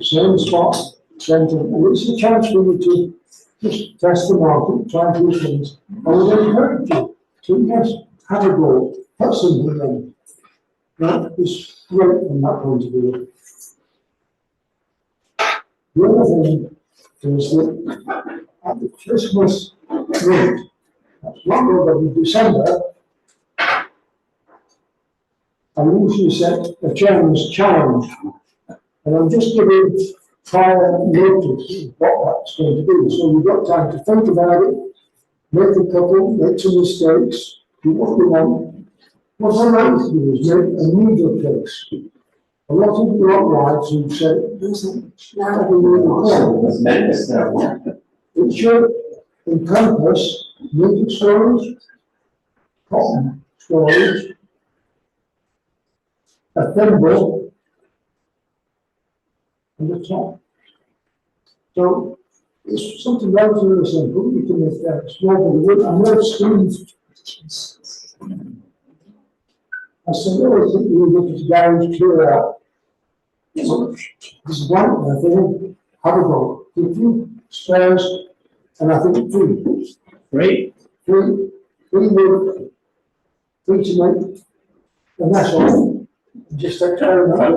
same spot, same thing. And it's a chance for you to just test the market, try new things. I would encourage you to just have a go, put something in. That is great from that point of view. The other thing is that at the Christmas rate, that's not over in December, I usually set a chairman's challenge. And I'm just giving prior notice of what that's going to be. So you've got time to think about it, make a couple, make some mistakes, do what you want. What I like to do is make a middle place. A lot of your wives who say, it should encompass middle storage, cotton storage, a thimble, and the top. So it's something relatively simple. You can make that small bit of wood. I know Steve. I said, oh, I think we'll get this garage clear out. So this is one, I think, have a go. A few spares, and I think three. Three wood, three cement, and that's all. Just take care of that.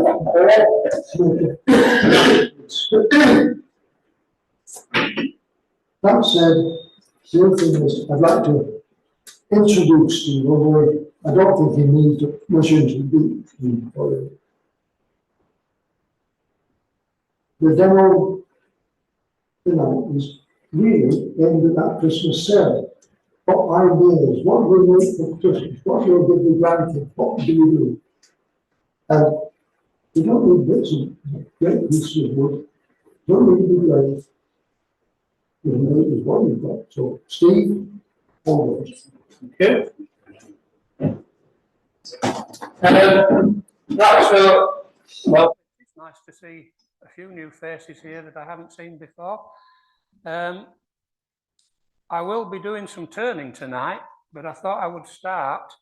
That said, the other thing is I'd like to introduce to you, although I don't think you need to much introduce me for it. The demo tonight is really aimed at that Christmas sale. What ideas, what do we make for Christmas, what do we give the grandkids, what do we do? And you don't need bits of great pieces of wood, don't need to be great. You know, is what you've got. So, Steve, always. Okay. Right, so, well, it's nice to see a few new faces here that I haven't seen before. I will be doing some turning tonight, but I thought I would start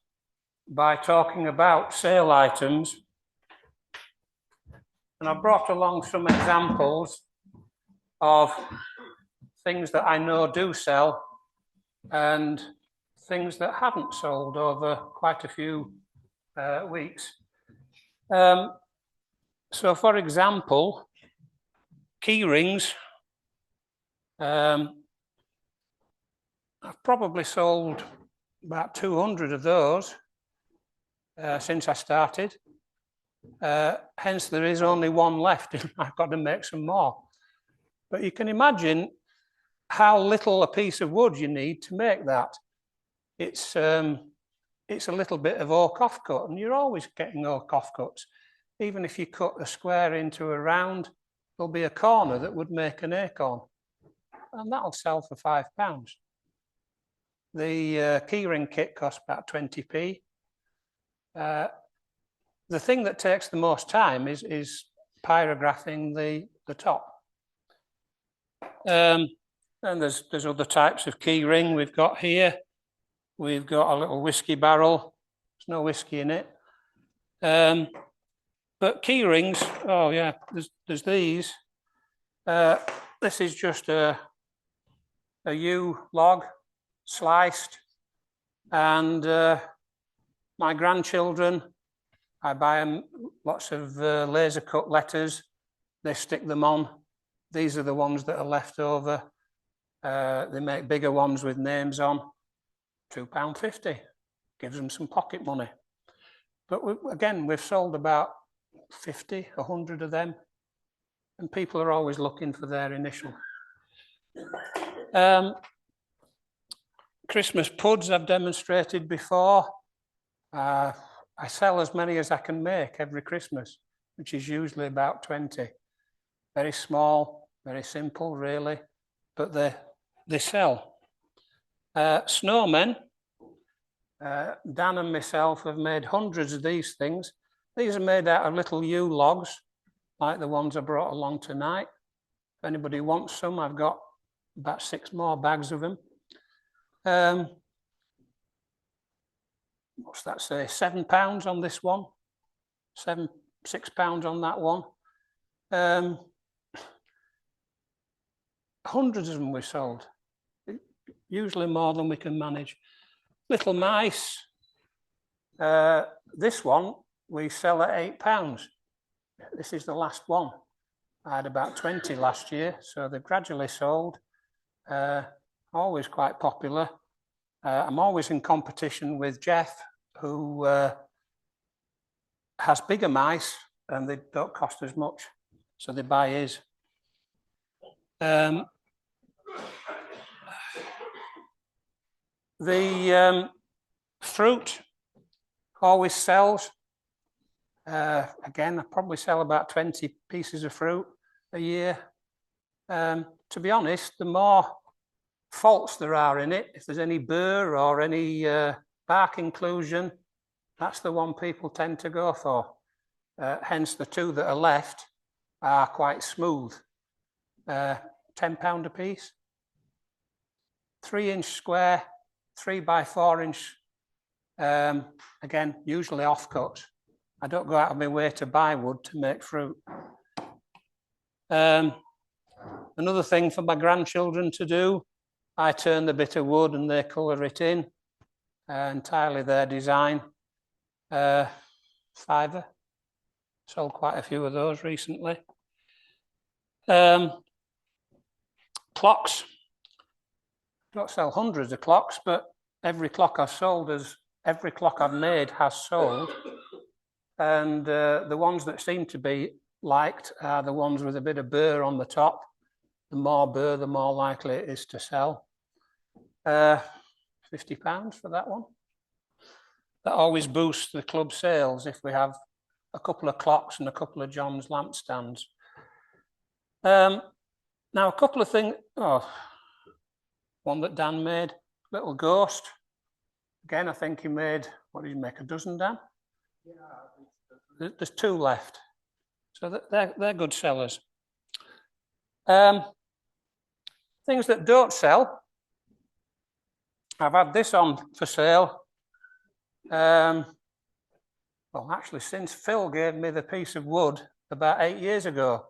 by talking about sale items. And I brought along some examples of things that I know do sell and things that haven't sold over quite a few weeks. So, for example, key rings. I've probably sold about 200 of those since I started. Hence, there is only one left, and I've got to make some more. But you can imagine how little a piece of wood you need to make that. It's a little bit of oak offcut, and you're always getting oak offcuts. Even if you cut a square into a round, there'll be a corner that would make an acorn, and that'll sell for £5. The keyring kit costs about 20p. The thing that takes the most time is pyrographing the top. And there's other types of key ring we've got here. We've got a little whiskey barrel. There's no whiskey in it. But key rings, oh yeah, there's these. This is just a yew log sliced, and my grandchildren, I buy them lots of laser cut letters. They stick them on. These are the ones that are left over. They make bigger ones with names on. £2.50. Gives them some pocket money. But we've sold about 50, 100 of them, and people are always looking for their initial. Christmas puds I've demonstrated before. I sell as many as I can make every Christmas, which is usually about 20. Very small, very simple, really, but they sell. Snowmen. Dan and myself have made hundreds of these things. These are made out of little yew logs, like the ones I brought along tonight. If anybody wants some, I've got about 6 more bags of them. What's that say? £7 on this one, £6 on that one. hundreds of them we sold, usually more than we can manage. Little mice, this one we sell at £8. This is the last one. I had about 20 last year, so they've gradually sold. Always quite popular. I'm always in competition with Jeff, who has bigger mice and they don't cost as much, so they buy his. The fruit always sells. Again, I probably sell about 20 pieces of fruit a year. To be honest, the more faults there are in it, if there's any burr or any bark inclusion, that's the one people tend to go for. Hence, the two that are left are quite smooth. £10 a piece. 3-inch square, 3 by 4 inch. Again, usually offcut. I don't go out of my way to buy wood to make fruit. Another thing for my grandchildren to do, I turn the bit of wood and they colour it in. Entirely their design. £5. Sold quite a few of those recently. Clocks. Don't sell hundreds of clocks, but every clock I've sold every clock I've made has sold. And the ones that seem to be liked are the ones with a bit of burr on the top. The more burr, the more likely it is to sell. £50 for that one. That always boosts the club sales if we have a couple of clocks and a couple of John's lampstands. Now, a couple of things. Oh, one that Dan made, little ghost. Again, I think he made, what did he make, a dozen, Dan? Yeah. There's 2 left. So they're good sellers. Things that don't sell. I've had this on for sale. Well, actually, since Phil gave me the piece of wood about 8 years ago.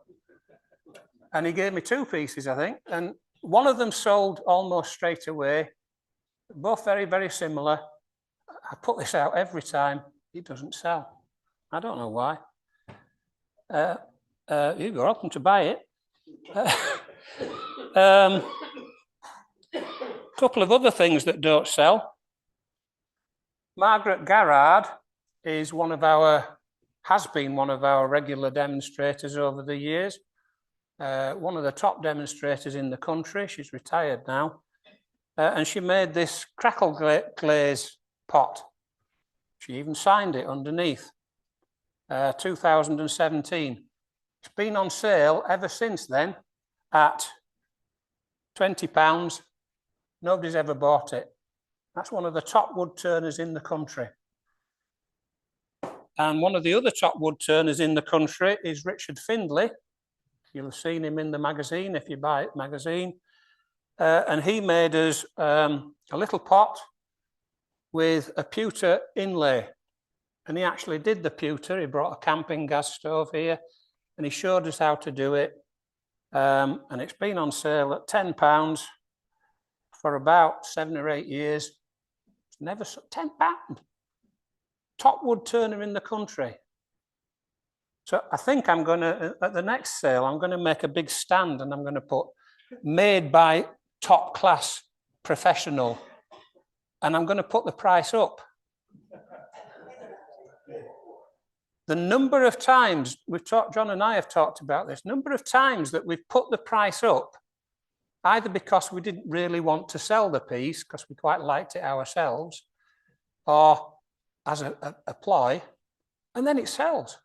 And he gave me 2 pieces, I think. And one of them sold almost straight away. Both very, very similar. I put this out every time. It doesn't sell. I don't know why. You're welcome to buy it. Couple of other things that don't sell. Margaret Garrard is has been one of our regular demonstrators over the years. One of the top demonstrators in the country. She's retired now. And she made this crackle glaze pot. She even signed it underneath. 2017. It's been on sale ever since then at £20. Nobody's ever bought it. That's one of the top wood turners in the country. And one of the other top wood turners in the country is Richard Fearnley. You'll have seen him in the magazine if you buy it magazine. And he made us a little pot with a pewter inlay. And he actually did the pewter. He brought a camping gas stove here and he showed us how to do it. And it's been on sale at £10 for about 7 or 8 years. It's never £10. Top wood turner in the country. So I think I'm going to, at the next sale, I'm going to make a big stand and I'm going to put made by top class professional. And I'm going to put the price up. The number of times John and I have talked about this, number of times that we've put the price up, either because we didn't really want to sell the piece because we quite liked it ourselves, or as a ploy, and then it sells.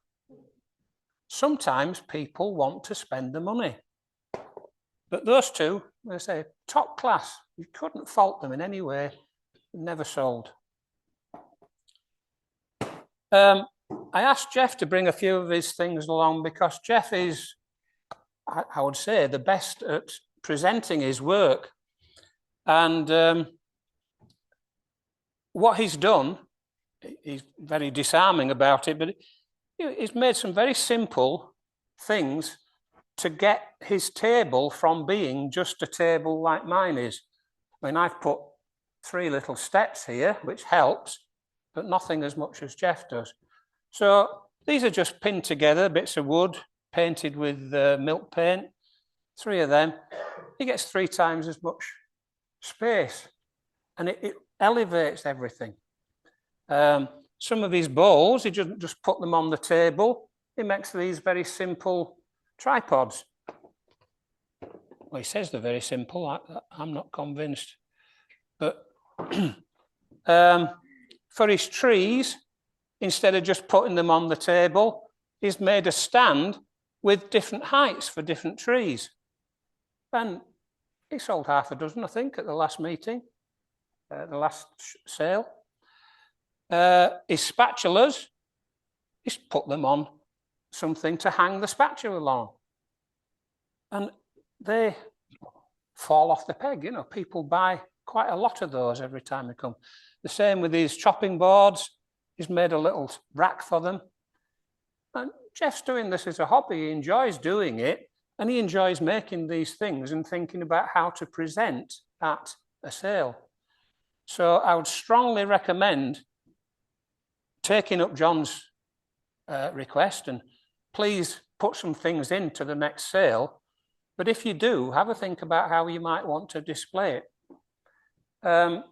Sometimes people want to spend the money. But those two, they say, top class. You couldn't fault them in any way. Never sold. I asked Jeff to bring a few of his things along because Jeff is, I would say, the best at presenting his work. And what he's done, he's very disarming about it, but he's made some very simple things to get his table from being just a table like mine is. I mean, I've put 3 little steps here, which helps, but nothing as much as Jeff does. So these are just pinned together, bits of wood, painted with milk paint, 3 of them. He gets 3 times as much space, and it elevates everything. Some of his bowls, he just put them on the table. He makes these very simple tripods. Well, he says they're very simple. I'm not convinced. But for his trees, instead of just putting them on the table, he's made a stand with different heights for different trees. And he sold half a dozen, I think, at the last meeting, the last sale. His spatulas, he's put them on something to hang the spatula on. And they fall off the peg, you know, people buy quite a lot of those every time they come. The same with these chopping boards. He's made a little rack for them. And Jeff's doing this as a hobby. He enjoys doing it, and he enjoys making these things and thinking about how to present at a sale. So I would strongly recommend taking up John's request, and please put some things into the next sale. But if you do, have a think about how you might want to display it. A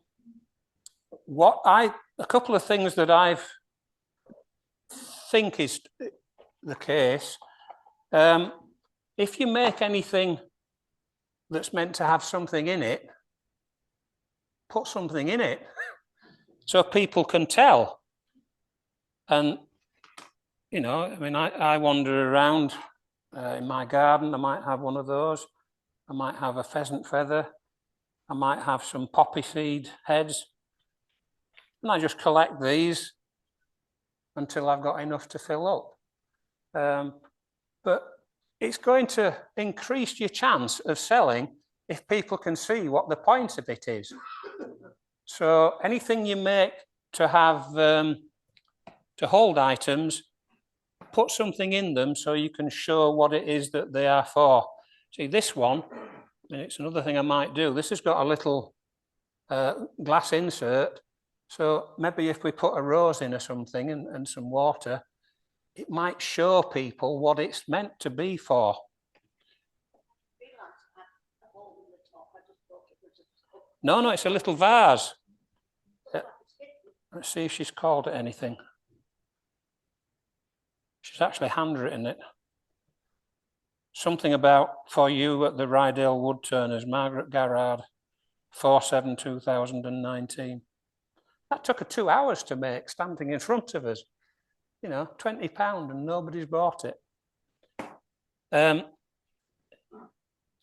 couple of things that I think is the case. If you make anything that's meant to have something in it, put something in it so people can tell. And, you know, I mean, I wander around in my garden. I might have one of those. I might have a pheasant feather. I might have some poppy seed heads. And I just collect these until I've got enough to fill up. But it's going to increase your chance of selling if people can see what the point of it is. So anything you make to have to hold items, put something in them so you can show what it is that they are for. See, this one, and it's another thing I might do, this has got a little glass insert. So maybe if we put a rose in or something and some water, it might show people what it's meant to be for. No, it's a little vase. Let's see if she's called it anything. She's actually handwritten it. Something about for you at the Ryedale Woodturners, Margaret Garrard, 4/7/2019. That took her 2 hours to make, standing in front of us. You know, £20 and nobody's bought it.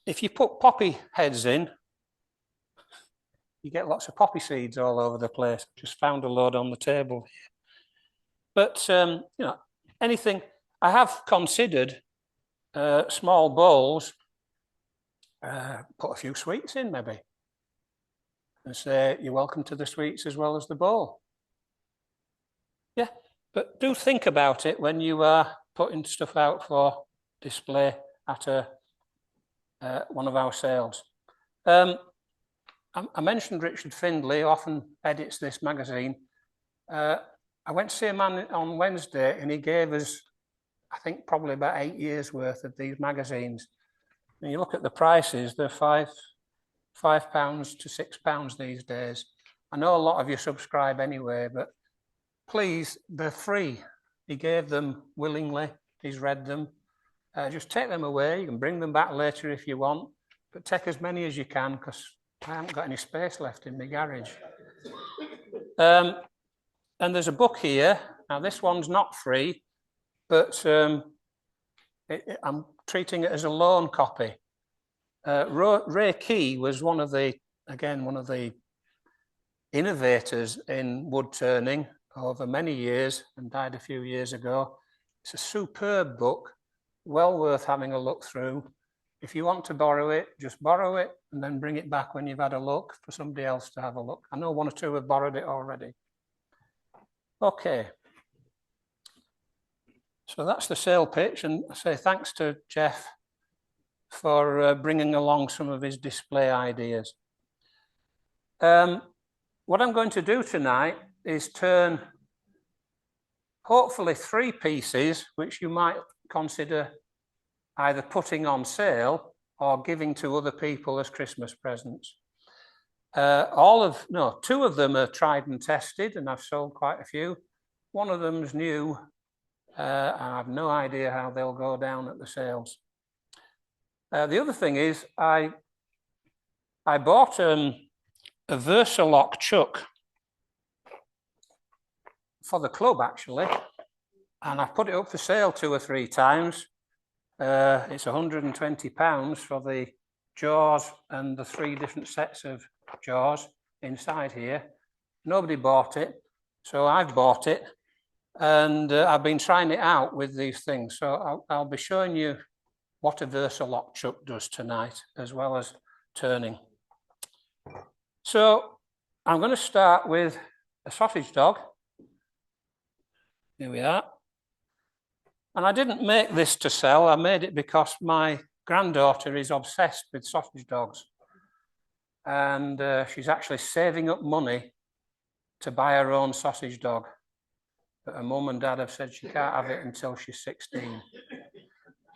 If you put poppy heads in, you get lots of poppy seeds all over the place. Just found a load on the table here. But, you know, anything, I have considered small bowls, put a few sweets in maybe, and say, you're welcome to the sweets as well as the bowl. Yeah, but do think about it when you are putting stuff out for display at one of our sales. I mentioned Richard Fearnley, often edits this magazine. I went to see a man on Wednesday and he gave us, I think, probably about 8 years worth of these magazines. And you look at the prices, they're £5 to £6 these days. I know a lot of you subscribe anyway, but please, they're free. He gave them willingly. He's read them. Just take them away. You can bring them back later if you want, but take as many as you can because I haven't got any space left in my garage. And there's a book here. Now, this one's not free, but I'm treating it as a loan copy. Ray Key was one of the innovators in wood turning over many years and died a few years ago. It's a superb book, well worth having a look through. If you want to borrow it, just borrow it and then bring it back when you've had a look for somebody else to have a look. I know 1 or 2 have borrowed it already. Okay. So that's the sale pitch, and I say thanks to Jeff for bringing along some of his display ideas. What I'm going to do tonight is turn hopefully 3 pieces which you might consider either putting on sale or giving to other people as Christmas presents. 2 of them are tried and tested, and I've sold quite a few. One of them's new, and I've no idea how they'll go down at the sales. The other thing is I bought a Versalock chuck for the club, actually, and I've put it up for sale 2 or 3 times. It's £120 for the jaws and the 3 different sets of jaws inside here. Nobody bought it, so I've bought it, and I've been trying it out with these things. So I'll be showing you what a Versalock chuck does tonight, as well as turning. So I'm going to start with a sausage dog. Here we are. And I didn't make this to sell. I made it because my granddaughter is obsessed with sausage dogs. And she's actually saving up money to buy her own sausage dog. But her mum and dad have said she can't have it until she's 16.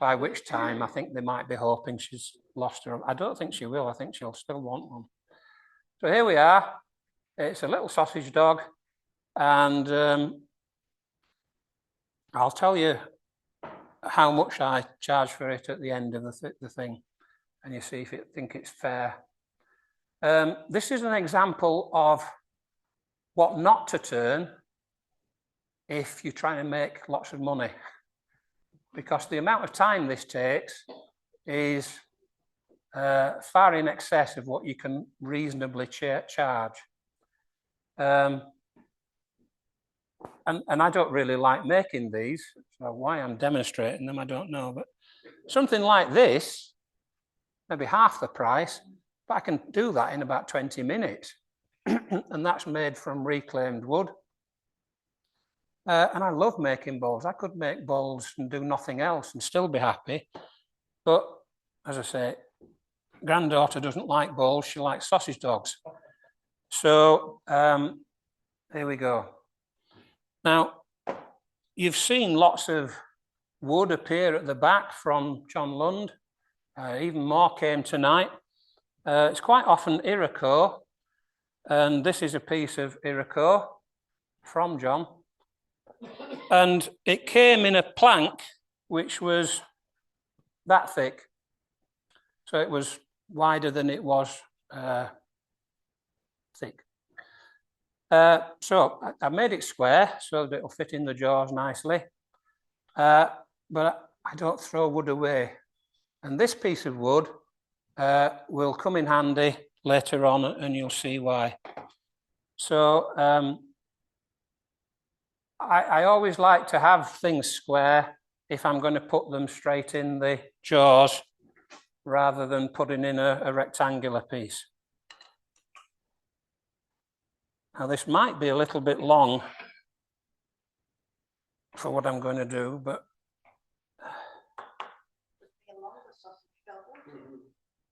By which time I think they might be hoping she's lost her. I don't think she will. I think she'll still want one. So here we are. It's a little sausage dog. And I'll tell you how much I charge for it at the end of the thing, and you see if you think it's fair. This is an example of what not to turn if you're trying to make lots of money, because the amount of time this takes is far in excess of what you can reasonably charge. And I don't really like making these, so why I'm demonstrating them, I don't know. But something like this, maybe half the price, but I can do that in about 20 minutes. And that's made from reclaimed wood. And I love making bowls. I could make bowls and do nothing else and still be happy. But as I say, granddaughter doesn't like bowls, she likes sausage dogs. So here we go. Now, you've seen lots of wood appear at the back from John Lund. Even more came tonight. It's quite often Iraco, and this is a piece of Iraco from John. And it came in a plank which was that thick. So it was wider than it was thick. So I made it square so that it'll fit in the jaws nicely, but I don't throw wood away. And this piece of wood will come in handy later on, and you'll see why. So I always like to have things square if I'm going to put them straight in the jaws rather than putting in a rectangular piece. Now, this might be a little bit long for what I'm going to do, but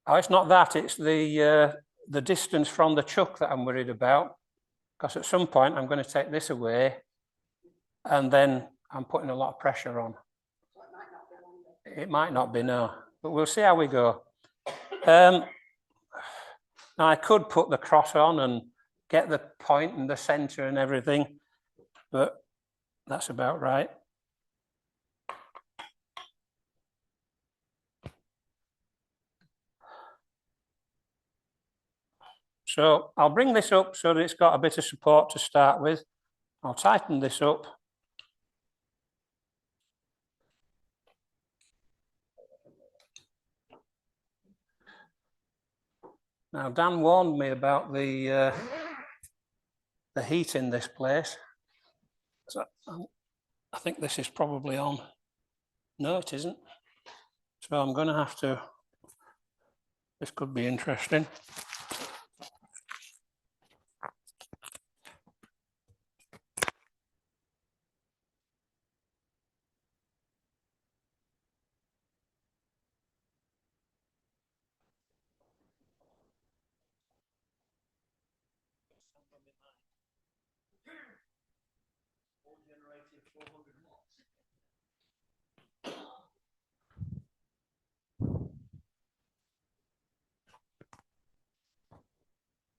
oh, it's not that. It's the distance from the chuck that I'm worried about, because at some point I'm going to take this away, and then I'm putting a lot of pressure on. It might not be, no, but we'll see how we go. Now, I could put the cross on and get the point and the center and everything, but that's about right. So I'll bring this up so that it's got a bit of support to start with. I'll tighten this up. Now, Dan warned me about the heat in this place. So I think this is probably on. No, it isn't. So I'm going to have to, this could be interesting.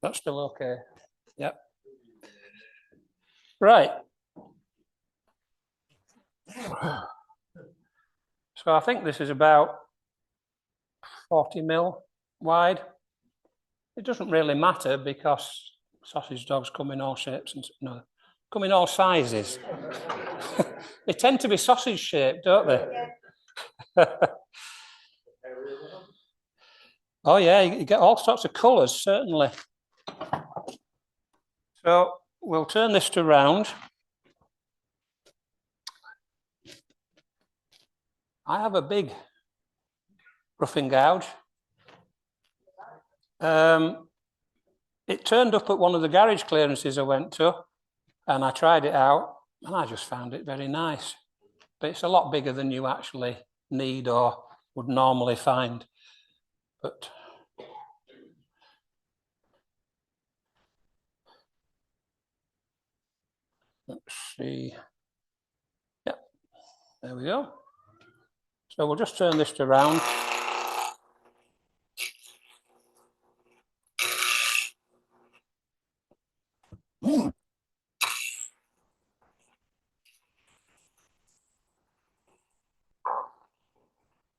That's still okay. Yep. Right. So I think this is about 40 mil wide. It doesn't really matter because sausage dogs come in all shapes and come in all sizes. They tend to be sausage shaped, don't they? Oh yeah, you get all sorts of colours, certainly. So we'll turn this to round. I have a big roughing gouge. It turned up at one of the garage clearances I went to, and I tried it out, and I just found it very nice. But it's a lot bigger than you actually need or would normally find. But let's see. Yep, there we go. So we'll just turn this to round.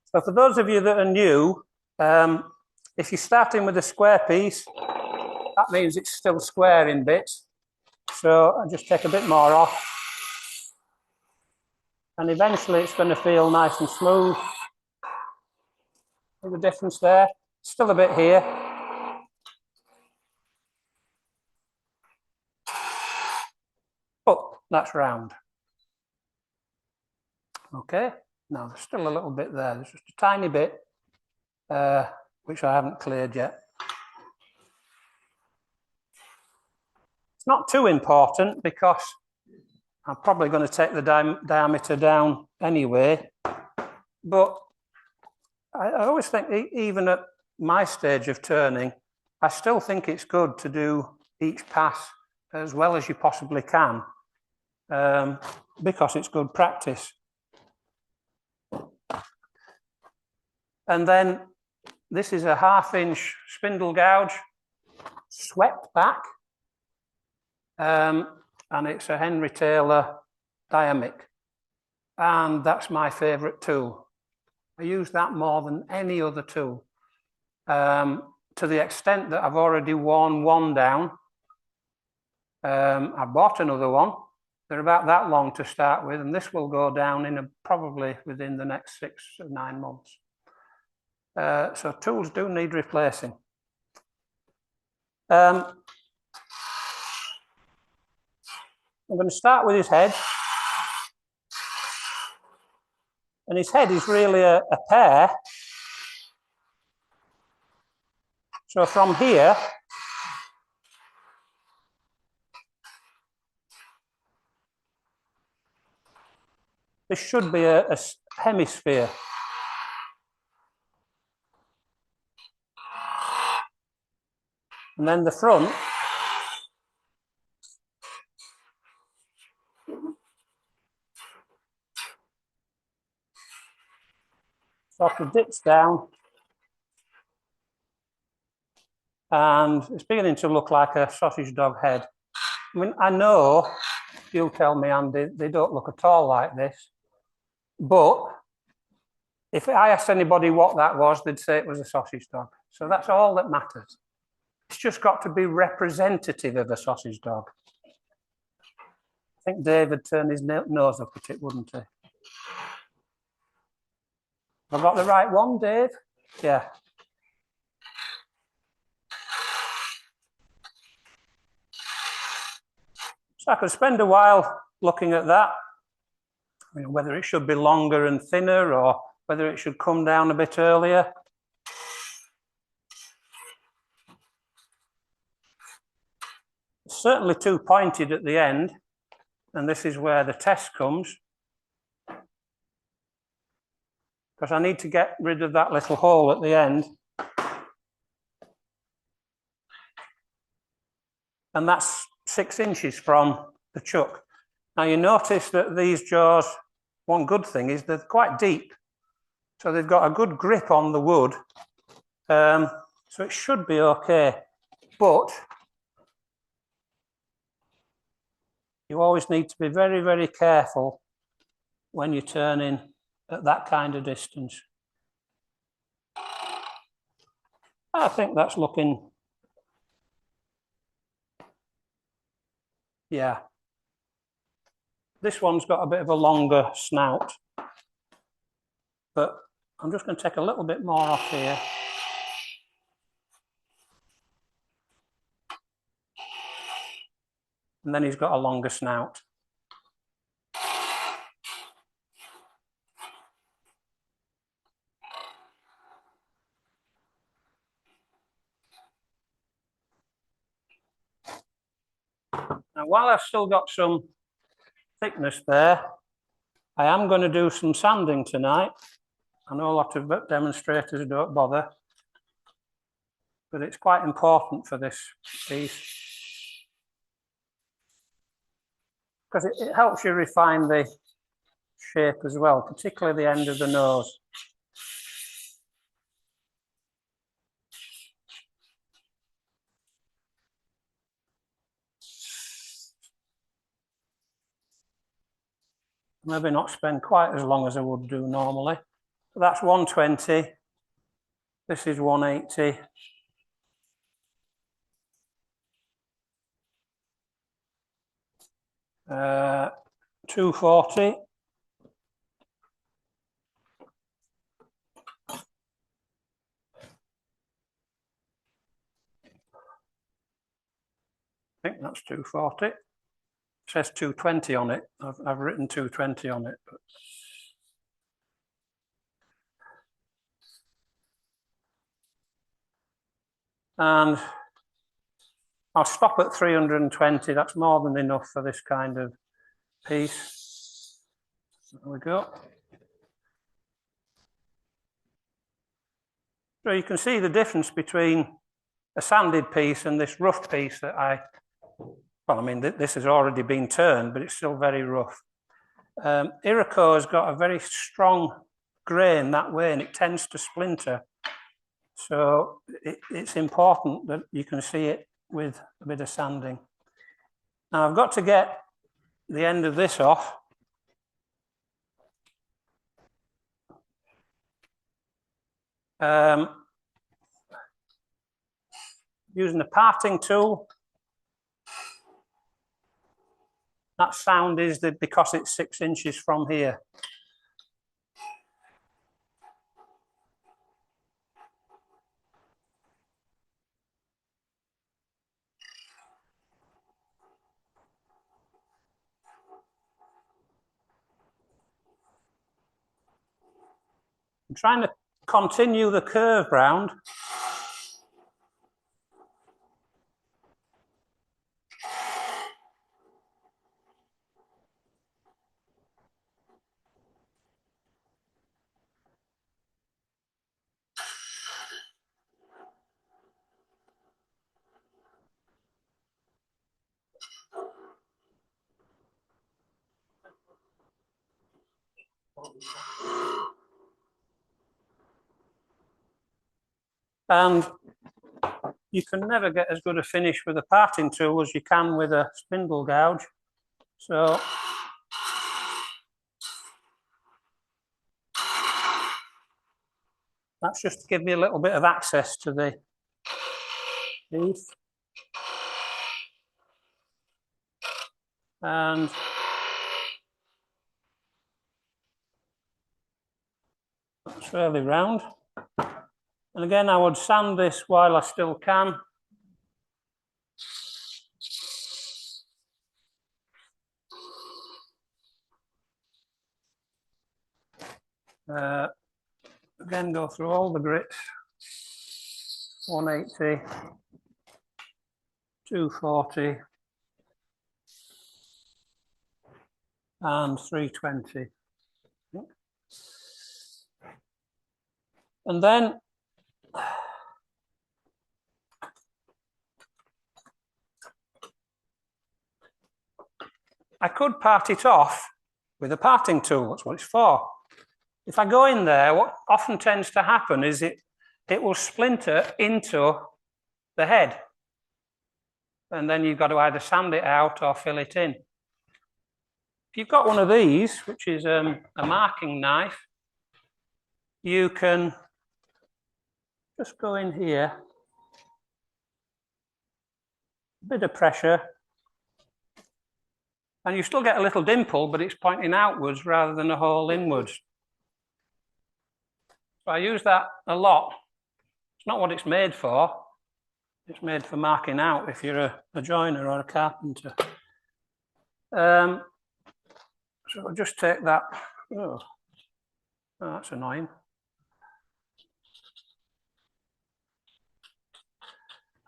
So for those of you that are new, if you're starting with a square piece, that means it's still square in bits. So I just take a bit more off. And eventually it's going to feel nice and smooth. See the difference there? Still a bit here. But that's round. Okay, now there's still a little bit there. There's just a tiny bit, which I haven't cleared yet. It's not too important because I'm probably going to take the diameter down anyway. But I always think, even at my stage of turning, I still think it's good to do each pass as well as you possibly can, because it's good practice. And then this is a 1/2 inch spindle gouge, swept back, and it's a Henry Taylor Diamic, and that's my favourite tool. I use that more than any other tool, to the extent that I've already worn one down. I bought another one. They're about that long to start with, and this will go down in probably within the next 6 or 9 months. So tools do need replacing. I'm going to start with his head. And his head is really a pear. So from here, this should be a hemisphere. And then the front sort of dips down, and it's beginning to look like a sausage dog head. I mean, I know you'll tell me, Andy, they don't look at all like this, but if I asked anybody what that was, they'd say it was a sausage dog. So that's all that matters. It's just got to be representative of a sausage dog. I think David turned his nose up at it, wouldn't he? Have I got the right one, Dave? Yeah. So I could spend a while looking at that, I mean, whether it should be longer and thinner or whether it should come down a bit earlier. It's certainly too pointed at the end, and this is where the test comes, because I need to get rid of that little hole at the end. And that's 6 inches from the chuck. Now you notice that these jaws, one good thing is they're quite deep. So they've got a good grip on the wood. So it should be okay. But you always need to be very, very careful when you're turning at that kind of distance. I think that's looking, yeah. This one's got a bit of a longer snout, but I'm just going to take a little bit more off here. And then he's got a longer snout. Now, while I've still got some thickness there, I am going to do some sanding tonight. I know a lot of demonstrators don't bother, but it's quite important for this piece because it helps you refine the shape as well, particularly the end of the nose. Maybe not spend quite as long as I would do normally. So that's 120. This is 180. Uh, 240. I think that's 240. It says 220 on it. I've written 220 on it. But... And I'll stop at 320. That's more than enough for this kind of piece. There we go. So you can see the difference between a sanded piece and this rough piece that well, I mean, this has already been turned, but it's still very rough. Iroko has got a very strong grain that way, and it tends to splinter. So it's important that you can see it with a bit of sanding. Now I've got to get the end of this off. Using a parting tool. That sound is because it's 6 inches from here. I'm trying to continue the curve round. And you can never get as good a finish with a parting tool as you can with a spindle gouge. So that's just to give me a little bit of access to the teeth. And that's fairly round. And again, I would sand this while I still can. Again, go through all the grits. 180, 240, and 320. And then I could part it off with a parting tool. That's what it's for. If I go in there, what often tends to happen is it will splinter into the head. And then you've got to either sand it out or fill it in. If you've got one of these, which is a marking knife, you can just go in here, a bit of pressure, and you still get a little dimple, but it's pointing outwards rather than a hole inwards. So I use that a lot. It's not what it's made for. It's made for marking out if you're a joiner or a carpenter. So I'll just take that. Oh, that's annoying.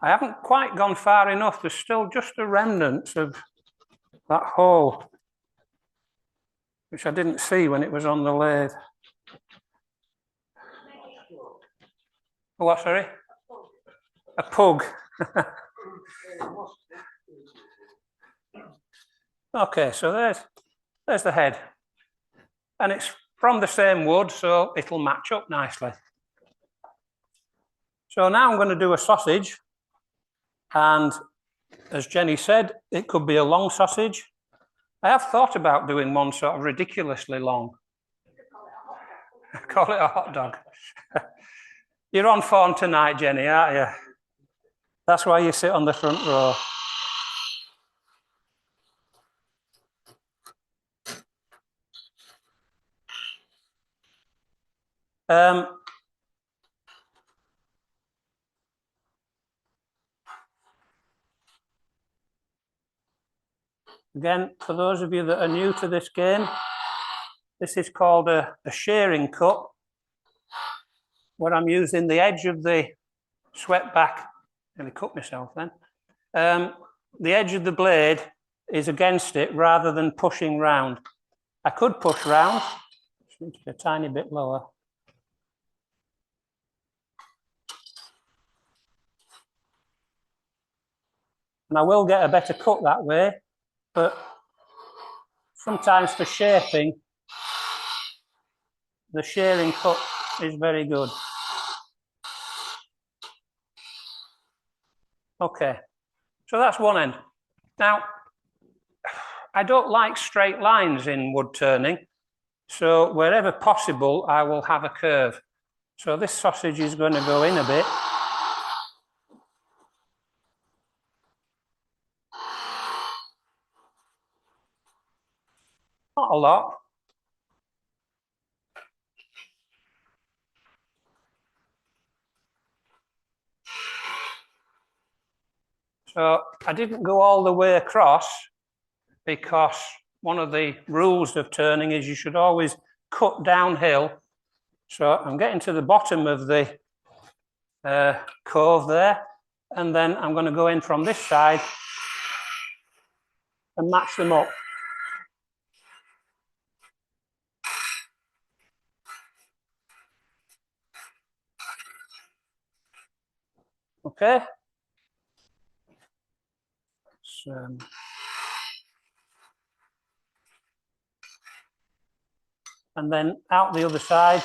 I haven't quite gone far enough. There's still just a remnant of that hole, which I didn't see when it was on the lathe. Oh, what, sorry? A pug. Okay, so there's the head. And it's from the same wood, so it'll match up nicely. So now I'm going to do a sausage. And as Jenny said, it could be a long sausage. I have thought about doing one sort of ridiculously long. Call it a hot dog. You're on form tonight, Jenny, aren't you? That's why you sit on the front row. Again, for those of you that are new to this game, this is called a shearing cut, where I'm using the edge of the swept back. I'm going to cut myself then. The edge of the blade is against it rather than pushing round. I could push round, just need to be a tiny bit lower. And I will get a better cut that way, but sometimes for shaping, the shearing cut is very good. Okay, so that's one end. Now, I don't like straight lines in wood turning, so wherever possible, I will have a curve. So this sausage is going to go in a bit. Not a lot. So I didn't go all the way across because one of the rules of turning is you should always cut downhill. So I'm getting to the bottom of the cove there, and then I'm going to go in from this side and match them up. Okay. And then out the other side.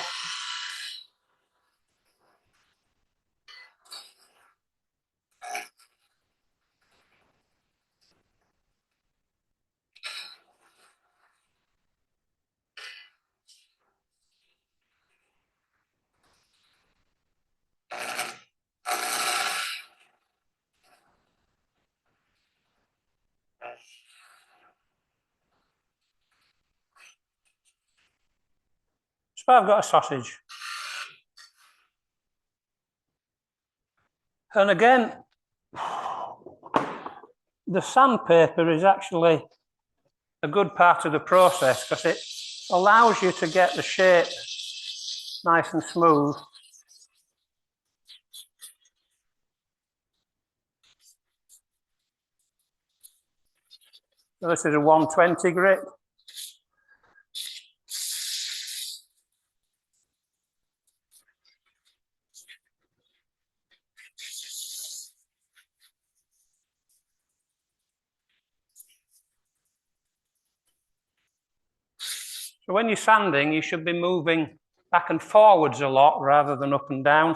So I've got a sausage. And again, the sandpaper is actually a good part of the process because it allows you to get the shape nice and smooth. So this is a 120 grit. So when you're sanding, you should be moving back and forwards a lot rather than up and down.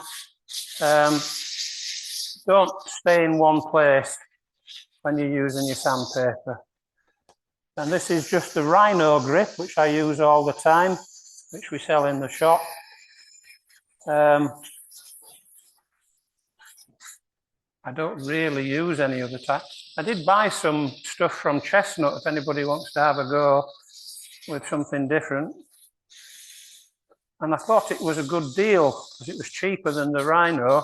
Don't stay in one place when you're using your sandpaper. And this is just the Rhino grip, which I use all the time, which we sell in the shop. I don't really use any other type. I did buy some stuff from Chestnut if anybody wants to have a go with something different. And I thought it was a good deal because it was cheaper than the Rhino.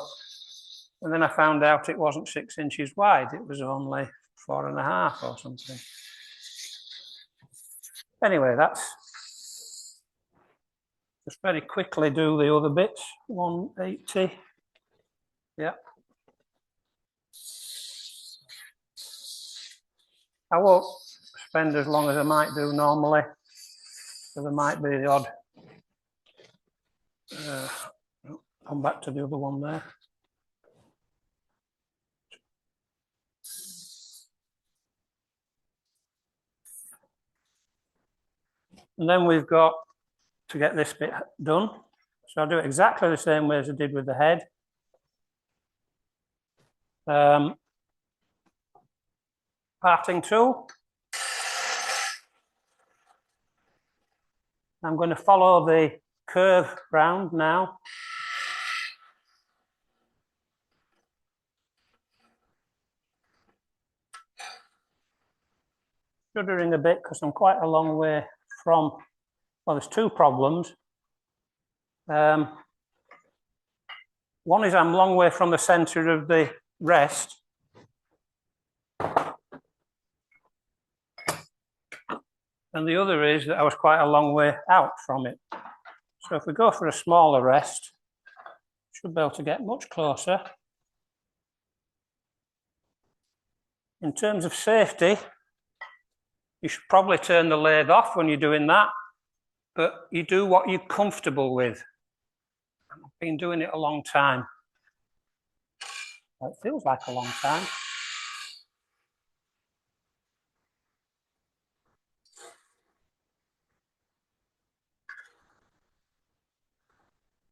And then I found out it wasn't 6 inches wide. It was only 4.5 or something. Anyway, that's just very quickly do the other bits. 180. Yeah. I won't spend as long as I might do normally. So there might be the odd. Come back to the other one there. And then we've got to get this bit done. So I'll do it exactly the same way as I did with the head. Parting tool. I'm going to follow the curve round now. Shuddering a bit because I'm quite a long way from, well, there's two problems. One is I'm a long way from the centre of the rest. And the other is that I was quite a long way out from it. So if we go for a smaller rest, should be able to get much closer. In terms of safety, you should probably turn the lathe off when you're doing that, but you do what you're comfortable with. I've been doing it a long time. Well, it feels like a long time.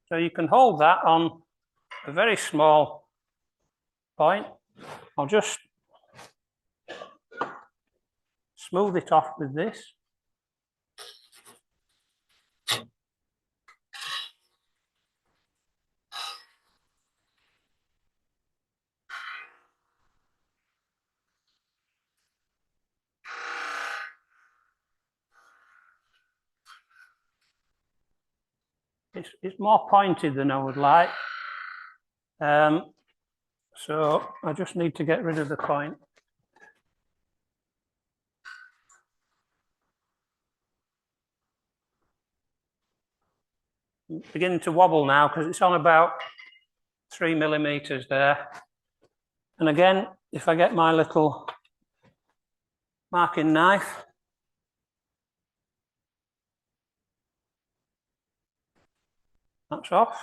So you can hold that on a very small point. I'll just smooth it off with this. It's more pointed than I would like. So I just need to get rid of the point. Beginning to wobble now because it's on about 3 millimeters there. And again, if I get my little marking knife, that's off.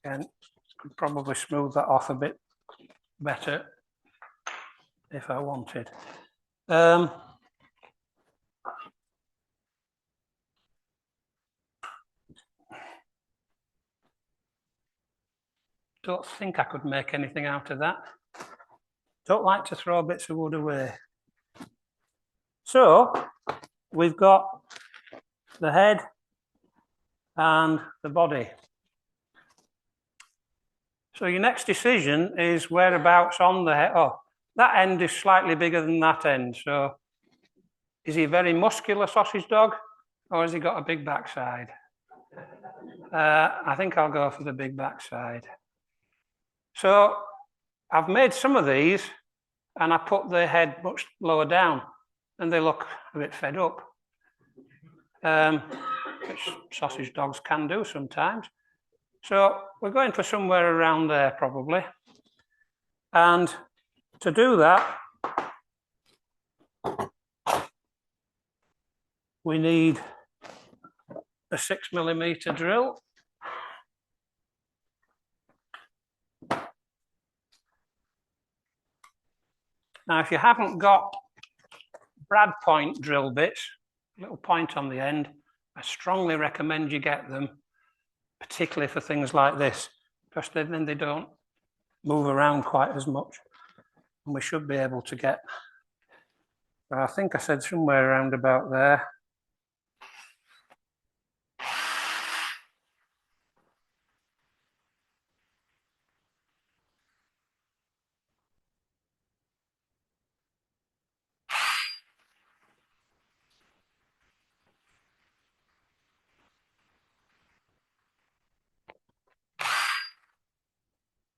Again, could probably smooth that off a bit better if I wanted. Don't think I could make anything out of that. Don't like to throw bits of wood away. So we've got the head and the body. So your next decision is whereabouts on the head. Oh, that end is slightly bigger than that end. So is he a very muscular sausage dog or has he got a big backside? I think I'll go for the big backside. So I've made some of these and I put the head much lower down and they look a bit fed up, which sausage dogs can do sometimes. So we're going for somewhere around there probably. And to do that, we need a 6 millimeter drill. Now, if you haven't got brad point drill bits, little point on the end, I strongly recommend you get them, particularly for things like this, because then they don't move around quite as much. And we should be able to get, I think I said somewhere around about there.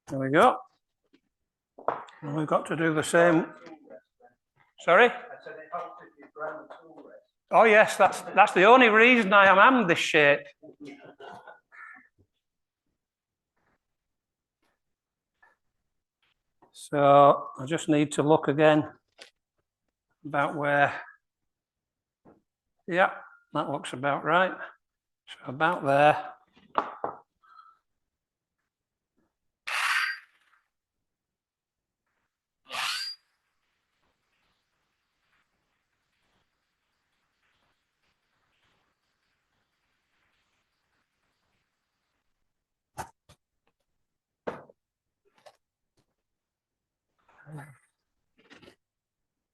There we go. And we've got to do the same. Sorry? Oh yes, that's the only reason I am this shape. So I just need to look again about where. Yeah, that looks about right. So about there.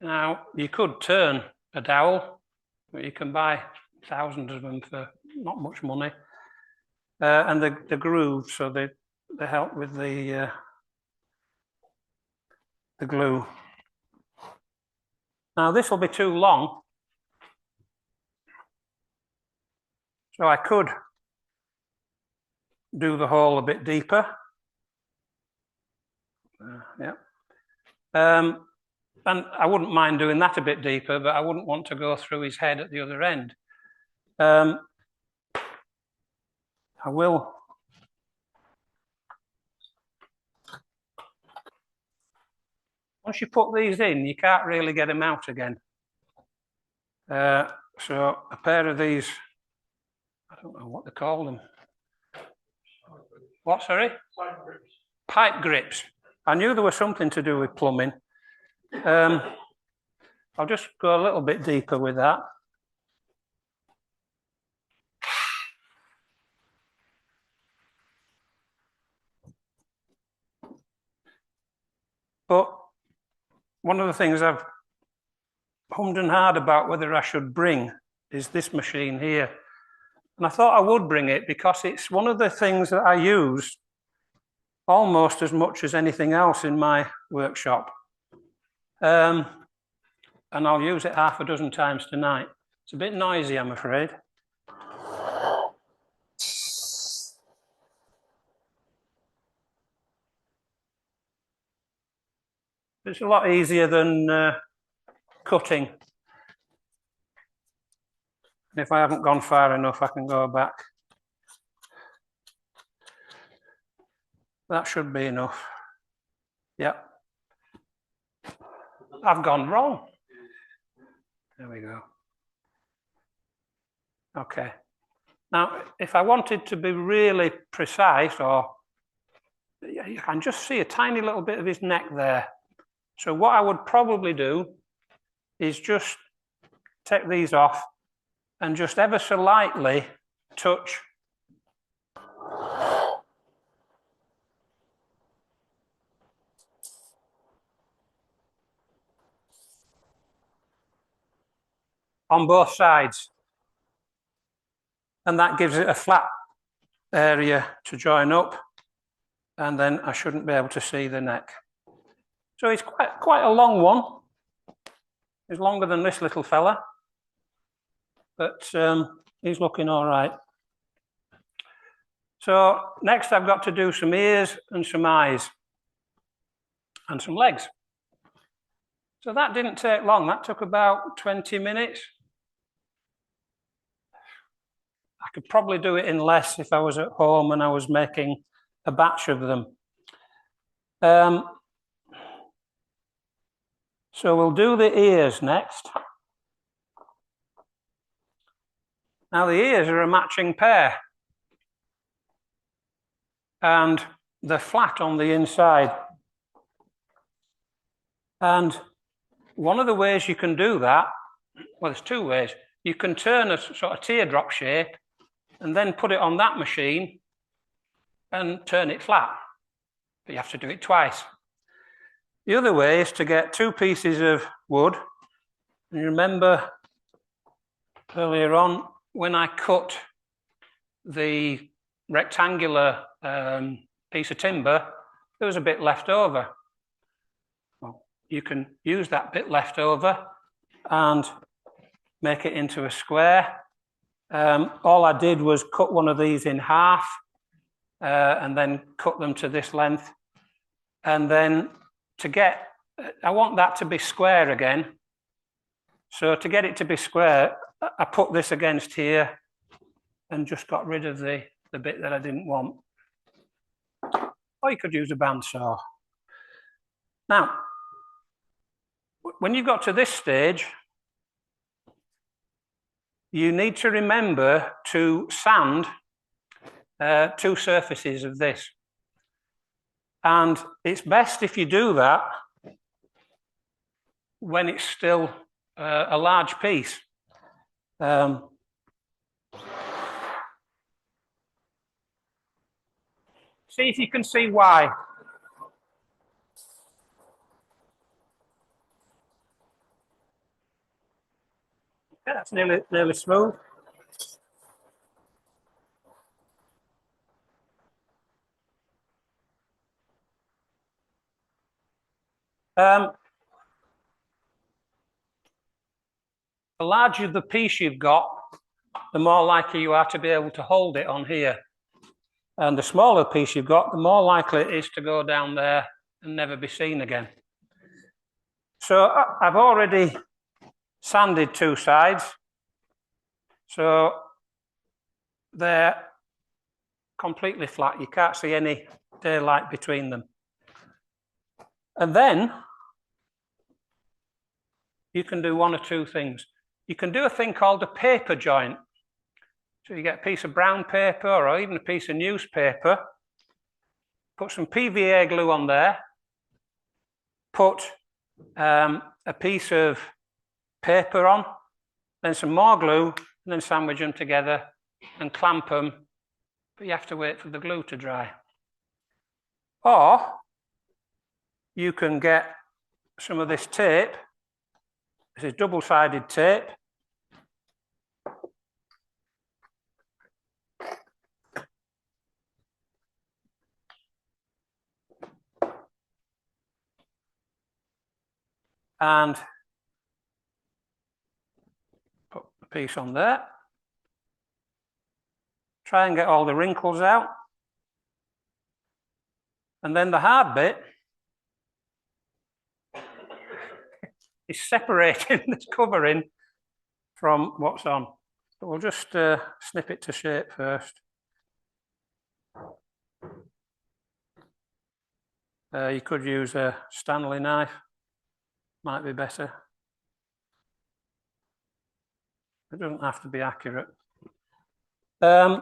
Now, you could turn a dowel, but you can buy thousands of them for not much money. And the grooves, so they help with the glue. Now, this will be too long, so I could do the hole a bit deeper. Yeah. And I wouldn't mind doing that a bit deeper, but I wouldn't want to go through his head at the other end. I will. Once you put these in, you can't really get them out again. So a pair of these, I don't know what they call them. What, sorry? Pipe grips. Pipe grips. I knew there was something to do with plumbing. I'll just go a little bit deeper with that. But one of the things I've hummed and hawed about whether I should bring is this machine here. And I thought I would bring it because it's one of the things that I use almost as much as anything else in my workshop. And I'll use it half a dozen times tonight. It's a bit noisy, I'm afraid. It's a lot easier than cutting. And if I haven't gone far enough, I can go back. That should be enough. Yeah. I've gone wrong. There we go. Okay. Now, if I wanted to be really precise, or you can just see a tiny little bit of his neck there. So what I would probably do is just take these off and just ever so lightly touch on both sides. And that gives it a flat area to join up. And then I shouldn't be able to see the neck. So it's quite a long one. It's longer than this little fella. But he's looking all right. So next I've got to do some ears and some eyes and some legs. So that didn't take long. That took about 20 minutes. I could probably do it in less if I was at home and I was making a batch of them. So we'll do the ears next. Now the ears are a matching pair. And they're flat on the inside. And one of the ways you can do that, well, there's two ways. You can turn a sort of teardrop shape and then put it on that machine and turn it flat. But you have to do it twice. The other way is to get two pieces of wood. And you remember earlier on when I cut the rectangular piece of timber, there was a bit left over. Well, you can use that bit left over and make it into a square. All I did was cut one of these in half and then cut them to this length. And then I want that to be square again. So to get it to be square, I put this against here and just got rid of the bit that I didn't want. Or you could use a bandsaw. Now, when you've got to this stage, you need to remember to sand two surfaces of this. And it's best if you do that when it's still a large piece. See if you can see why. Yeah, that's nearly smooth. The larger the piece you've got, the more likely you are to be able to hold it on here. And the smaller piece you've got, the more likely it is to go down there and never be seen again. So I've already sanded two sides. So they're completely flat. You can't see any daylight between them. And then you can do one or two things. You can do a thing called a paper joint. So you get a piece of brown paper or even a piece of newspaper, put some PVA glue on there, put a piece of paper on, then some more glue, and then sandwich them together and clamp them, but you have to wait for the glue to dry. Or you can get some of this tape. This is double-sided tape. And put a piece on there. Try and get all the wrinkles out. And then the hard bit is separating this covering from what's on. But we'll just snip it to shape first. You could use a Stanley knife, might be better. It doesn't have to be accurate. I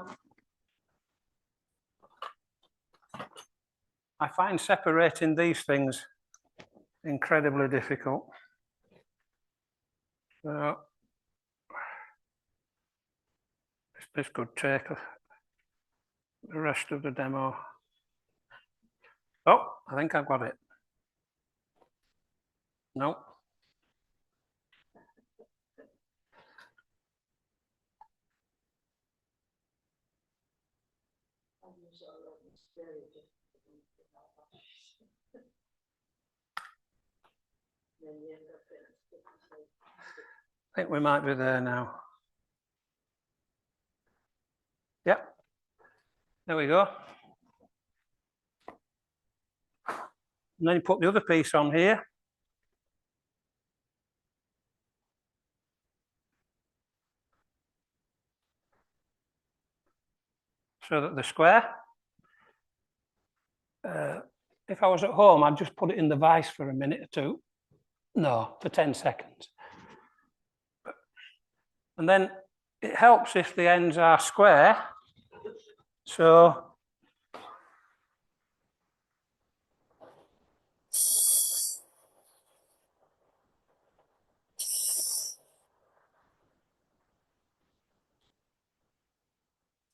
find separating these things incredibly difficult. So this could take the rest of the demo. Oh, I think I've got it. No. I think we might be there now. Yep. There we go. And then you put the other piece on here. So that they're square. If I was at home, I'd just put it in the vise for a minute or two. No, for 10 seconds. And then it helps if the ends are square. So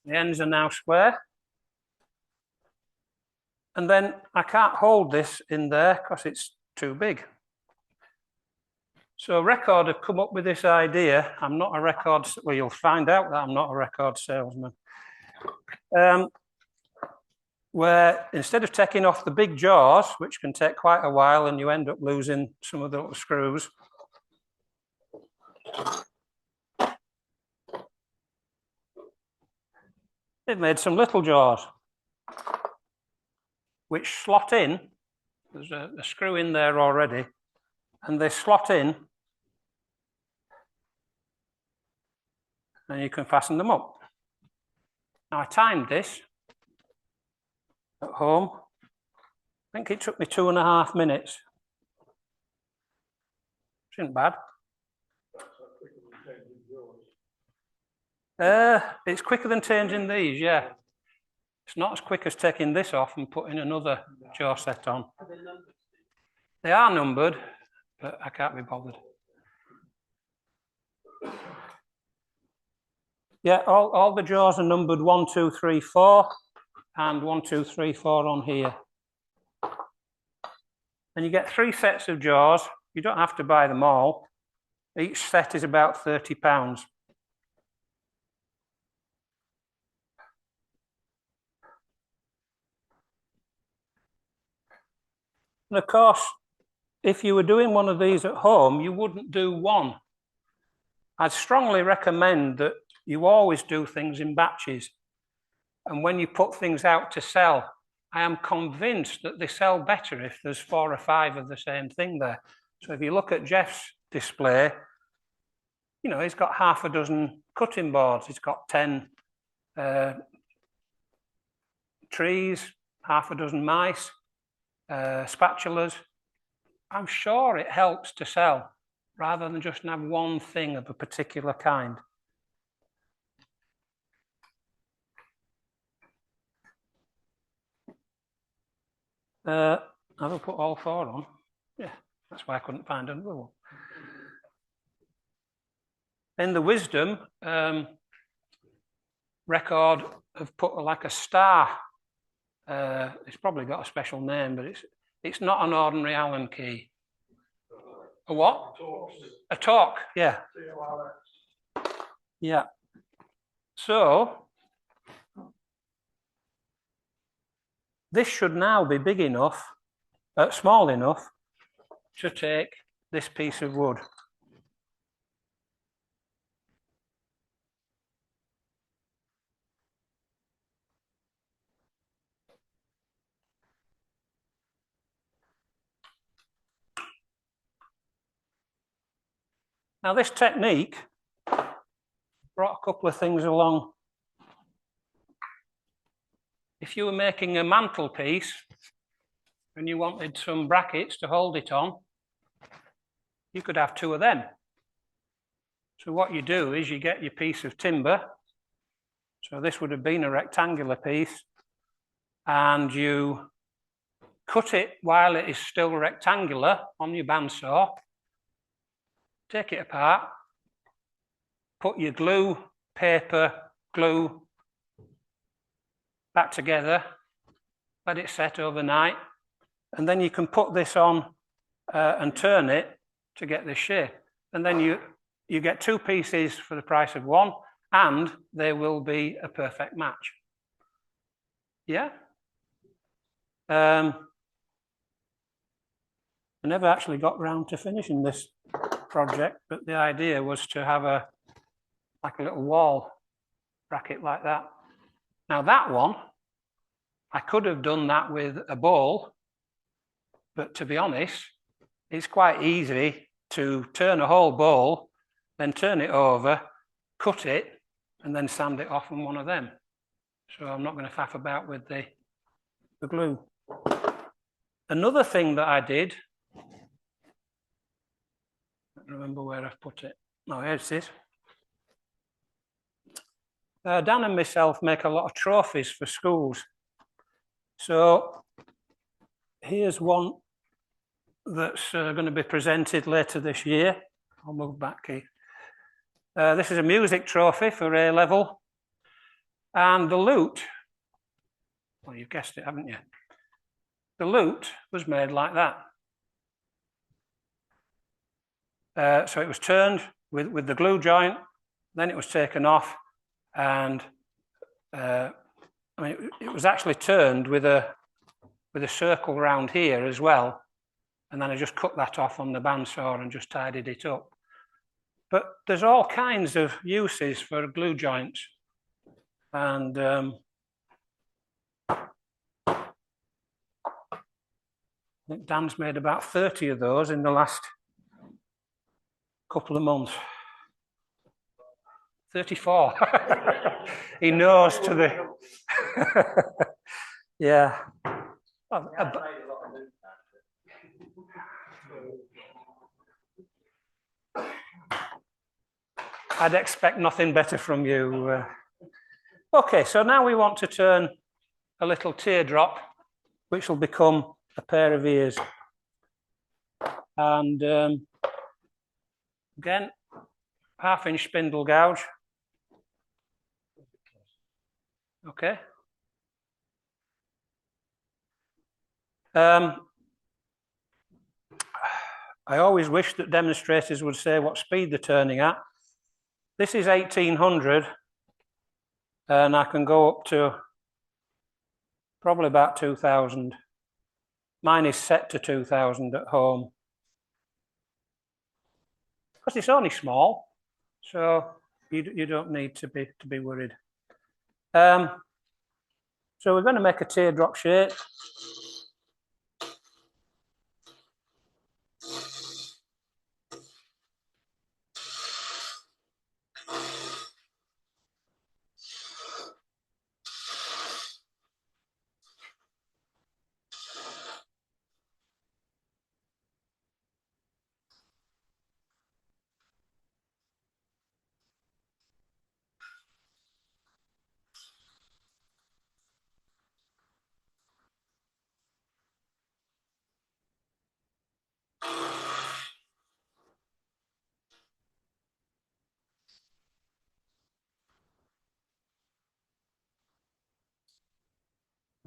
The ends are now square. And then I can't hold this in there because it's too big. So Record have come up with this idea. I'm not a record, well, you'll find out that I'm not a record salesman. Where instead of taking off the big jaws, which can take quite a while and you end up losing some of the little screws, they've made some little jaws which slot in. There's a screw in there already, and they slot in, and you can fasten them up. Now I timed this at home. I think it took me 2.5 minutes. Isn't bad. It's quicker than changing these, yeah. It's not as quick as taking this off and putting another jaw set on. They are numbered, but I can't be bothered. Yeah, all the jaws are numbered 1, 2, 3, 4, and 1, 2, 3, 4 on here. And you get 3 sets of jaws. You don't have to buy them all. Each set is about £30. And of course, if you were doing one of these at home, you wouldn't do one. I'd strongly recommend that you always do things in batches. And when you put things out to sell, I am convinced that they sell better if there's 4 or 5 of the same thing there. So if you look at Jeff's display, you know, he's got half a dozen cutting boards. He's got 10 trees, half a dozen mice, spatulas. I'm sure it helps to sell rather than just have one thing of a particular kind. Have I put all 4 on? Yeah, that's why I couldn't find another one. In the Wisdom, Record have put like a star. It's probably got a special name, but it's not an ordinary Allen key. A what? A torque, yeah. Yeah. So this should now be big enough, small enough to take this piece of wood. Now this technique brought a couple of things along. If you were making a mantelpiece and you wanted some brackets to hold it on, you could have 2 of them. So what you do is you get your piece of timber. So this would have been a rectangular piece, and you cut it while it is still rectangular on your bandsaw. Take it apart, put your glue, paper, glue back together, let it set overnight, and then you can put this on and turn it to get this shape. And then you get 2 pieces for the price of 1, and they will be a perfect match. Yeah? I never actually got round to finishing this project, but the idea was to have like a little wall bracket like that. Now that one, I could have done that with a ball, but to be honest, it's quite easy to turn a whole bowl, then turn it over, cut it, and then sand it off on one of them. So I'm not going to faff about with the glue. Another thing that I did, I don't remember where I've put it. No, here's it. Dan and myself make a lot of trophies for schools. So here's one that's going to be presented later this year. I'll move back, Keith. This is a music trophy for A level. And the loot, well, you've guessed it, haven't you? The loot was made like that. So it was turned with the glue joint, then it was taken off, and I mean, it was actually turned with a circle around here as well, and then I just cut that off on the bandsaw and just tidied it up. But there's all kinds of uses for glue joints, and I think Dan's made about 30 of those in the last couple of months. 34. He knows to the yeah. I'd expect nothing better from you. Okay, so now we want to turn a little teardrop, which will become a pair of ears. And again, 1/2-inch spindle gouge. Okay. I always wish that demonstrators would say what speed they're turning at. This is 1800, and I can go up to probably about 2000. Mine is set to 2000 at home, because it's only small, so you don't need to be worried. So we're going to make a teardrop shape.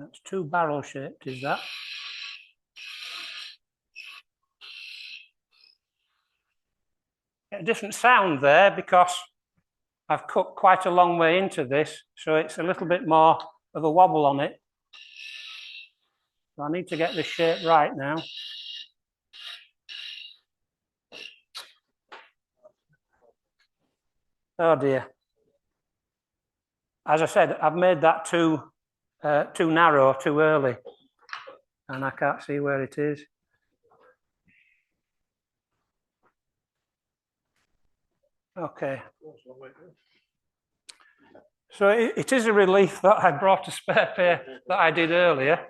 That's 2 barrel shaped, is that? Get a different sound there because I've cut quite a long way into this, so it's a little bit more of a wobble on it. So I need to get this shape right now. Oh dear. As I said, I've made that too narrow too early, and I can't see where it is. Okay. So it is a relief that I brought a spare pair that I did earlier.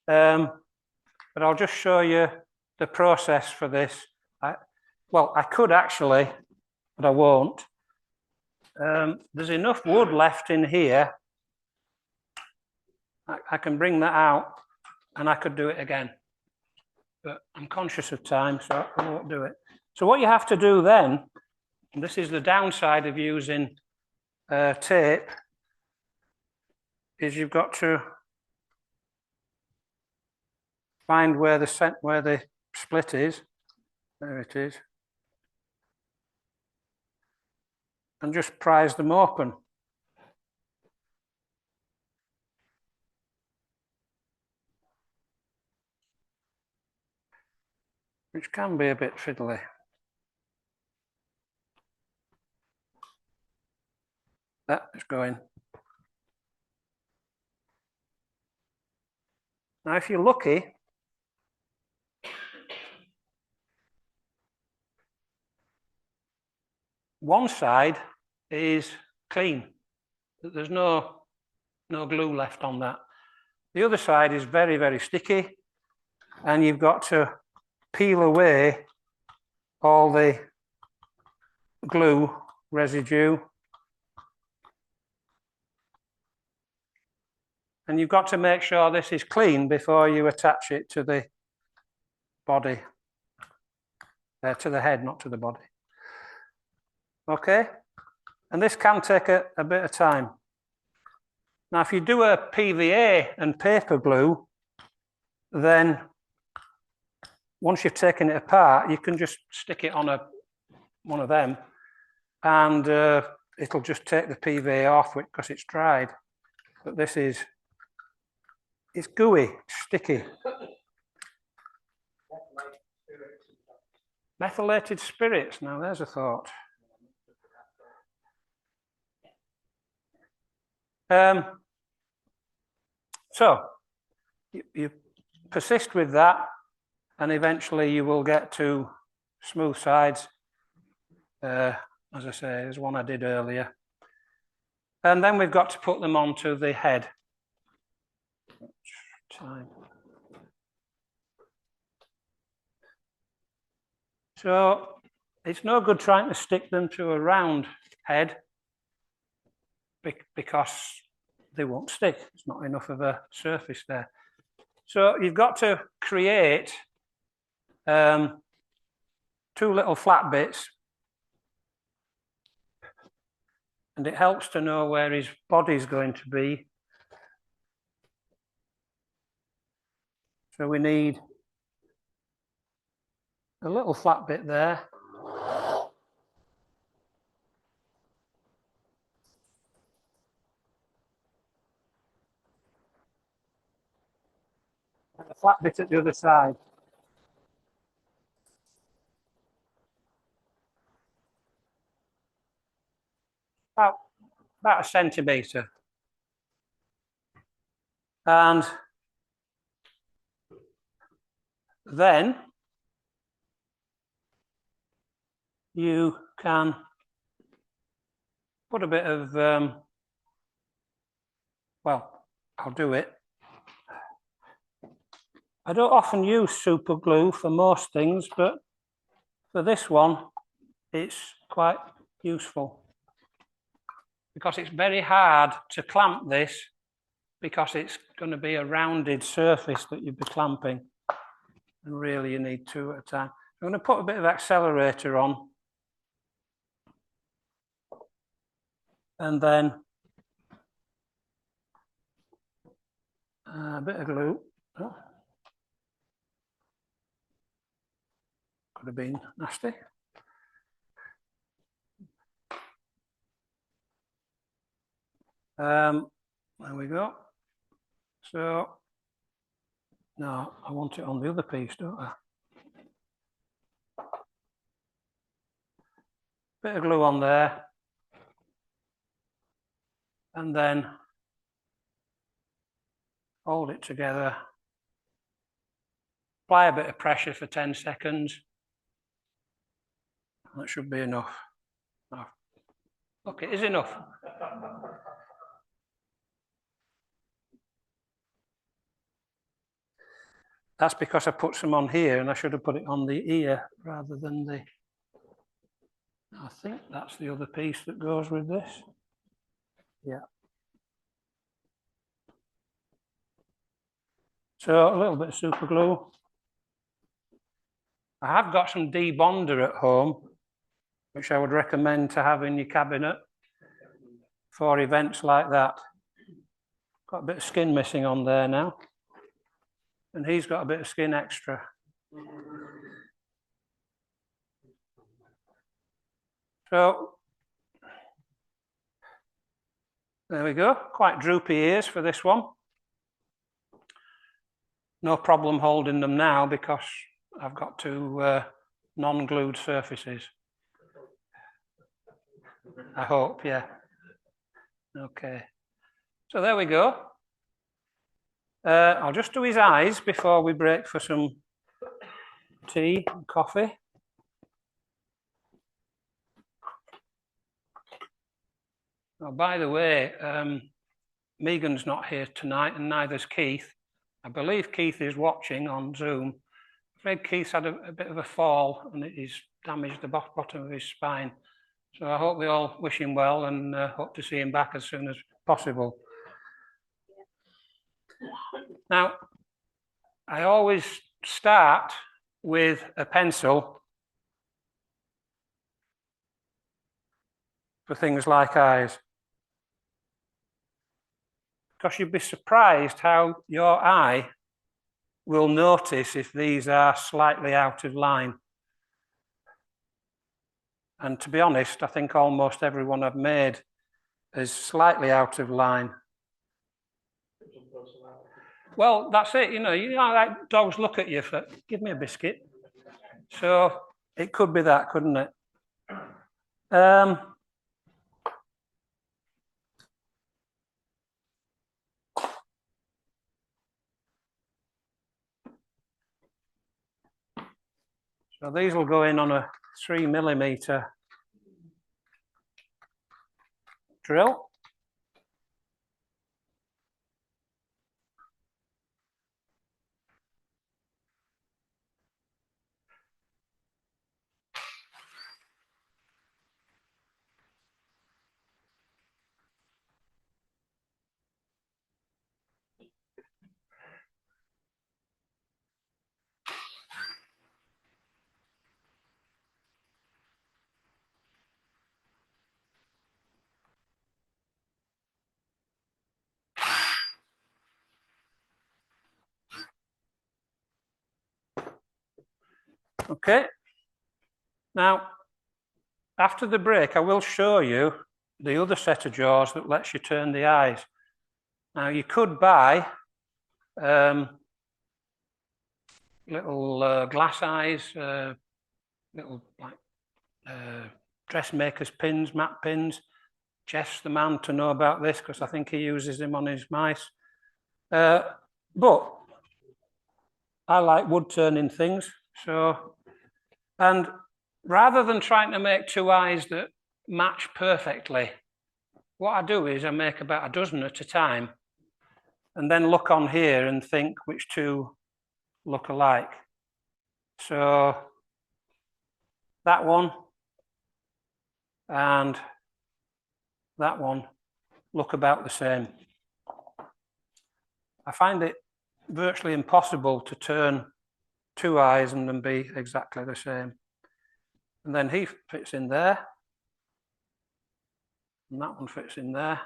But I'll just show you the process for this. Well, I could actually, but I won't. There's enough wood left in here. I can bring that out and I could do it again. But I'm conscious of time, so I won't do it. So what you have to do then, and this is the downside of using tape, is you've got to find where the split is. There it is. And just prise them open. Which can be a bit fiddly. That is going. Now, if you're lucky, one side is clean. There's no glue left on that. The other side is very, very sticky, and you've got to peel away all the glue residue. And you've got to make sure this is clean before you attach it to the body. To the head, not to the body. Okay? And this can take a bit of time. Now, if you do a PVA and paper glue, then once you've taken it apart, you can just stick it on one of them, and it'll just take the PVA off because it's dried. But this is, it's gooey, sticky. Methylated spirits, now there's a thought. So, you persist with that, and eventually you will get to smooth sides. As I say, there's one I did earlier. And then we've got to put them onto the head. So it's no good trying to stick them to a round head because they won't stick. There's not enough of a surface there. So you've got to create 2 little flat bits, and it helps to know where his body's going to be. So we need a little flat bit there. And a flat bit at the other side. About 1 centimetre. And then you can put a bit of, well, I'll do it. I don't often use super glue for most things, but for this one, it's quite useful because it's very hard to clamp this because it's going to be a rounded surface that you'll be clamping, and really you need 2 at a time. I'm going to put a bit of accelerator on, and then a bit of glue. Oh. Could have been nasty. There we go. So now I want it on the other piece, don't I? Bit of glue on there, and then hold it together. Apply a bit of pressure for 10 seconds. That should be enough. Oh. Look, it is enough. That's because I put some on here and I should have put it on the ear rather than the... I think that's the other piece that goes with this. Yeah. So a little bit of super glue. I have got some debonder at home, which I would recommend to have in your cabinet for events like that. Got a bit of skin missing on there now. And he's got a bit of skin extra. So, there we go. Quite droopy ears for this one. No problem holding them now because I've got 2 non-glued surfaces. I hope, yeah. Okay. So there we go. I'll just do his eyes before we break for some tea and coffee. Oh, by the way, Megan's not here tonight and neither's Keith. I believe Keith is watching on Zoom. I'm afraid Keith's had a bit of a fall and he's damaged the bottom of his spine. So I hope we all wish him well and hope to see him back as soon as possible. Now, I always start with a pencil for things like eyes. because you'd be surprised how your eye will notice if these are slightly out of line. And to be honest, I think almost everyone I've made is slightly out of line. Well, that's it, you know, like dogs look at you for, give me a biscuit. So it could be that, couldn't it? So these will go in on a 3mm drill. Okay. Now, after the break, I will show you the other set of jaws that lets you turn the eyes. Now, you could buy little glass eyes, little like dressmaker's pins, map pins. Jeff's the man to know about this because I think he uses them on his mice. But I like wood turning things. So, and rather than trying to make two eyes that match perfectly, what I do is I make about a dozen at a time and then look on here and think which two look alike. So that one and that one look about the same. I find it virtually impossible to turn two eyes and them be exactly the same. And then he fits in there. And that one fits in there.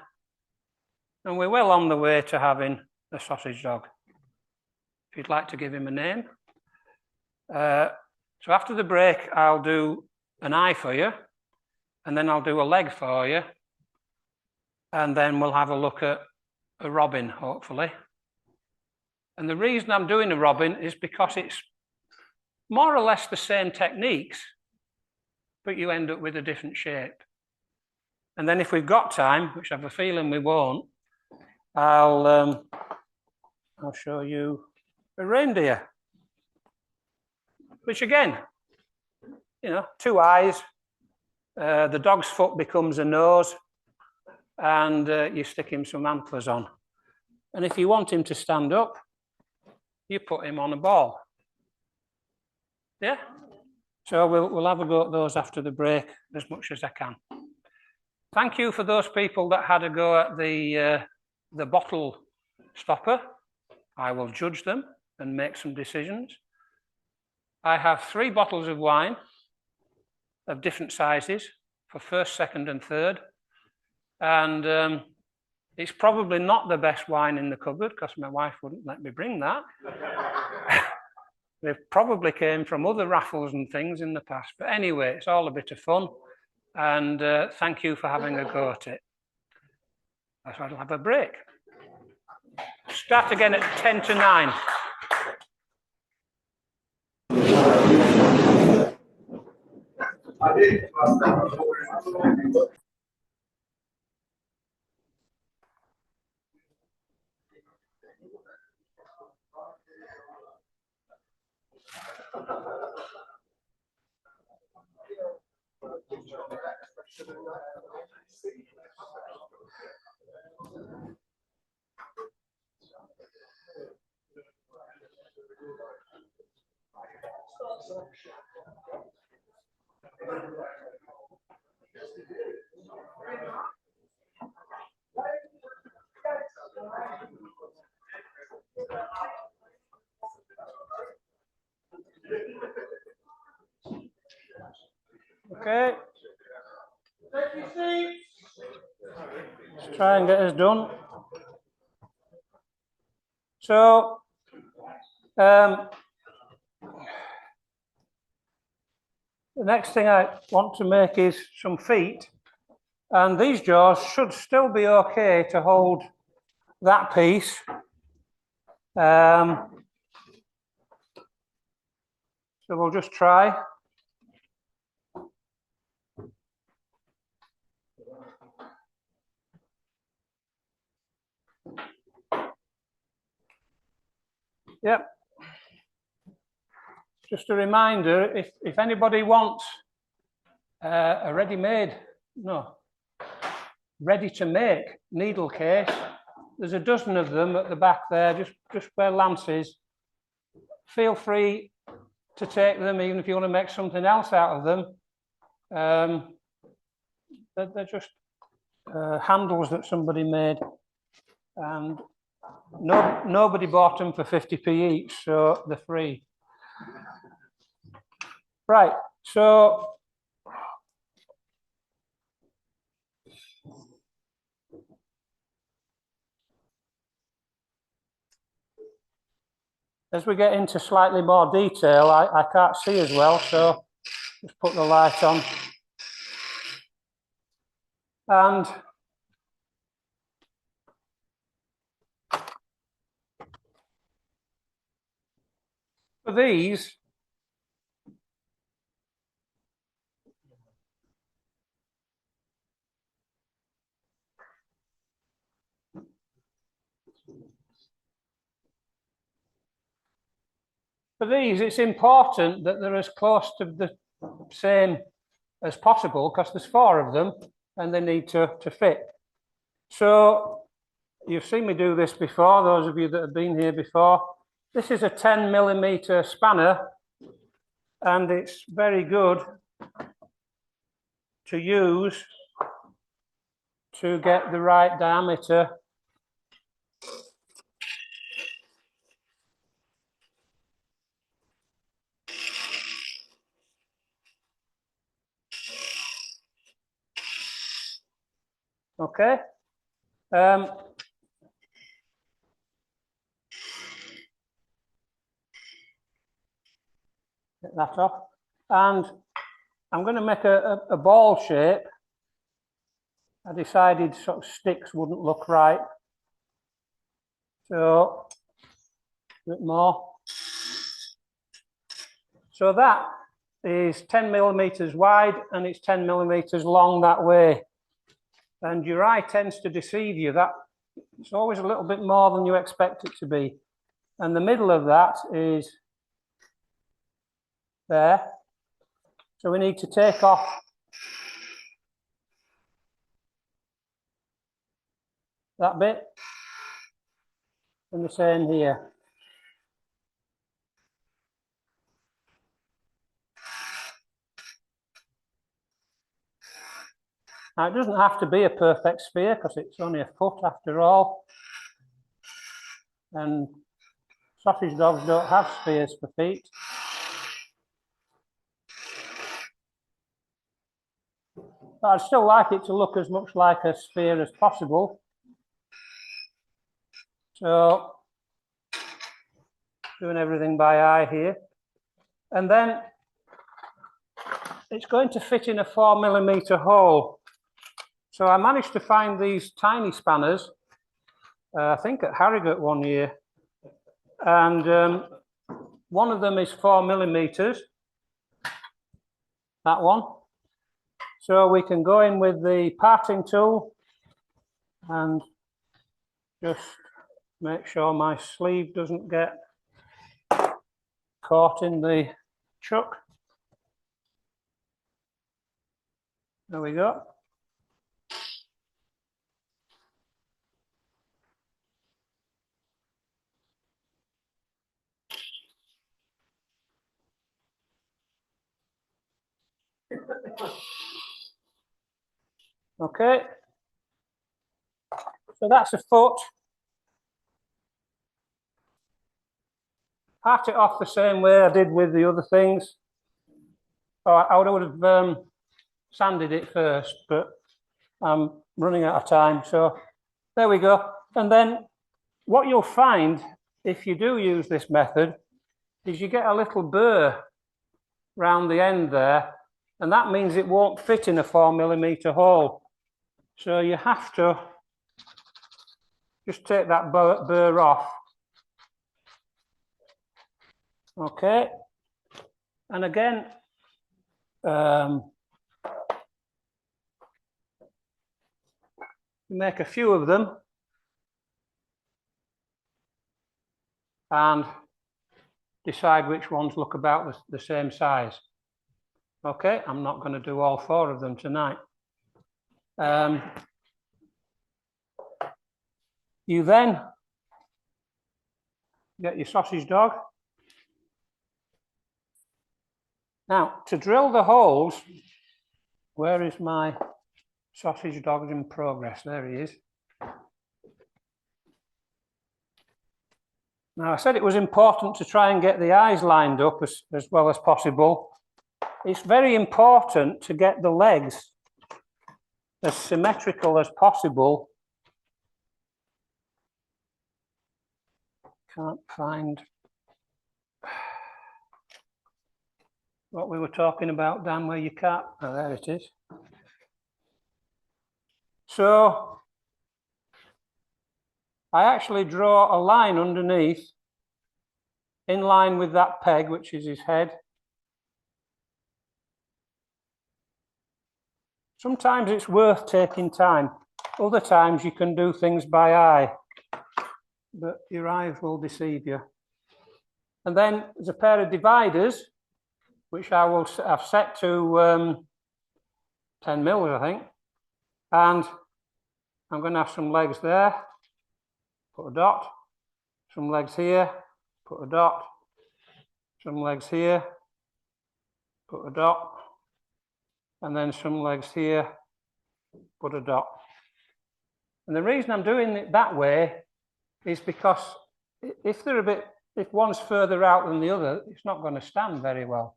And we're well on the way to having a sausage dog. If you'd like to give him a name. So after the break, I'll do an eye for you. And then I'll do a leg for you. And then we'll have a look at a robin, hopefully. And the reason I'm doing a robin is because it's more or less the same techniques, but you end up with a different shape. And then if we've got time, which I have a feeling we won't, I'll show you a reindeer, which again, you know, two eyes, the dog's foot becomes a nose, and you stick him some antlers on. And if you want him to stand up, you put him on a ball. Yeah? So we'll have a go at those after the break as much as I can. Thank you for those people that had a go at the bottle stopper. I will judge them and make some decisions. I have 3 bottles of wine of different sizes for first, second, and third. And it's probably not the best wine in the cupboard because my wife wouldn't let me bring that. They probably came from other raffles and things in the past. But anyway, it's all a bit of fun. And thank you for having a go at it. So I'll have a break. Start again at 10 to 9. Okay. Let's try and get this done. So the next thing I want to make is some feet, and these jaws should still be okay to hold that piece. So we'll just try. Yep. Just a reminder, if anybody wants a ready-to-make needle case, there's a dozen of them at the back there, just where Lance is. Feel free to take them, even if you want to make something else out of them. They're just handles that somebody made, and nobody bought them for 50p each, so they're free. Right, so as we get into slightly more detail, I can't see as well, so just put the light on. And for these, it's important that they're as close to the same as possible, because there's 4 of them and they need to fit. So you've seen me do this before, those of you that have been here before. This is a 10mm spanner, and it's very good to use to get the right diameter. Okay. Get that off. And I'm going to make a ball shape. I decided sort of sticks wouldn't look right. So a bit more. So that is 10mm wide and it's 10mm long that way. And your eye tends to deceive you. That it's always a little bit more than you expect it to be. And the middle of that is there. So we need to take off that bit, and the same here. Now, it doesn't have to be a perfect sphere because it's only a foot after all. And sausage dogs don't have spheres for feet. But I'd still like it to look as much like a sphere as possible. So, doing everything by eye here. And then it's going to fit in a 4mm hole. So I managed to find these tiny spanners, I think at Harrogate one year. And one of them is 4mm, that one. So we can go in with the parting tool and just make sure my sleeve doesn't get caught in the chuck. There we go. Okay. So that's a foot. Part it off the same way I did with the other things. Oh, I would have sanded it first, but I'm running out of time. So there we go. And then what you'll find if you do use this method, is you get a little burr round the end there, and that means it won't fit in a 4mm hole. So you have to just take that burr off. Okay. And again, make a few of them and decide which ones look about the same size. Okay, I'm not going to do all 4 of them tonight. You then get your sausage dog. Now, to drill the holes, where is my sausage dog in progress? There he is. Now, I said it was important to try and get the eyes lined up as well as possible. It's very important to get the legs as symmetrical as possible. Can't find what we were talking about, Dan, where you can't. Oh, there it is. So I actually draw a line underneath in line with that peg, which is his head. Sometimes it's worth taking time. Other times you can do things by eye, but your eyes will deceive you. And then there's a pair of dividers, which I've set to 10 mils, I think. And I'm going to have some legs there, put a dot, some legs here, put a dot, some legs here, put a dot, and then some legs here, put a dot. And the reason I'm doing it that way is because if one's further out than the other, it's not going to stand very well.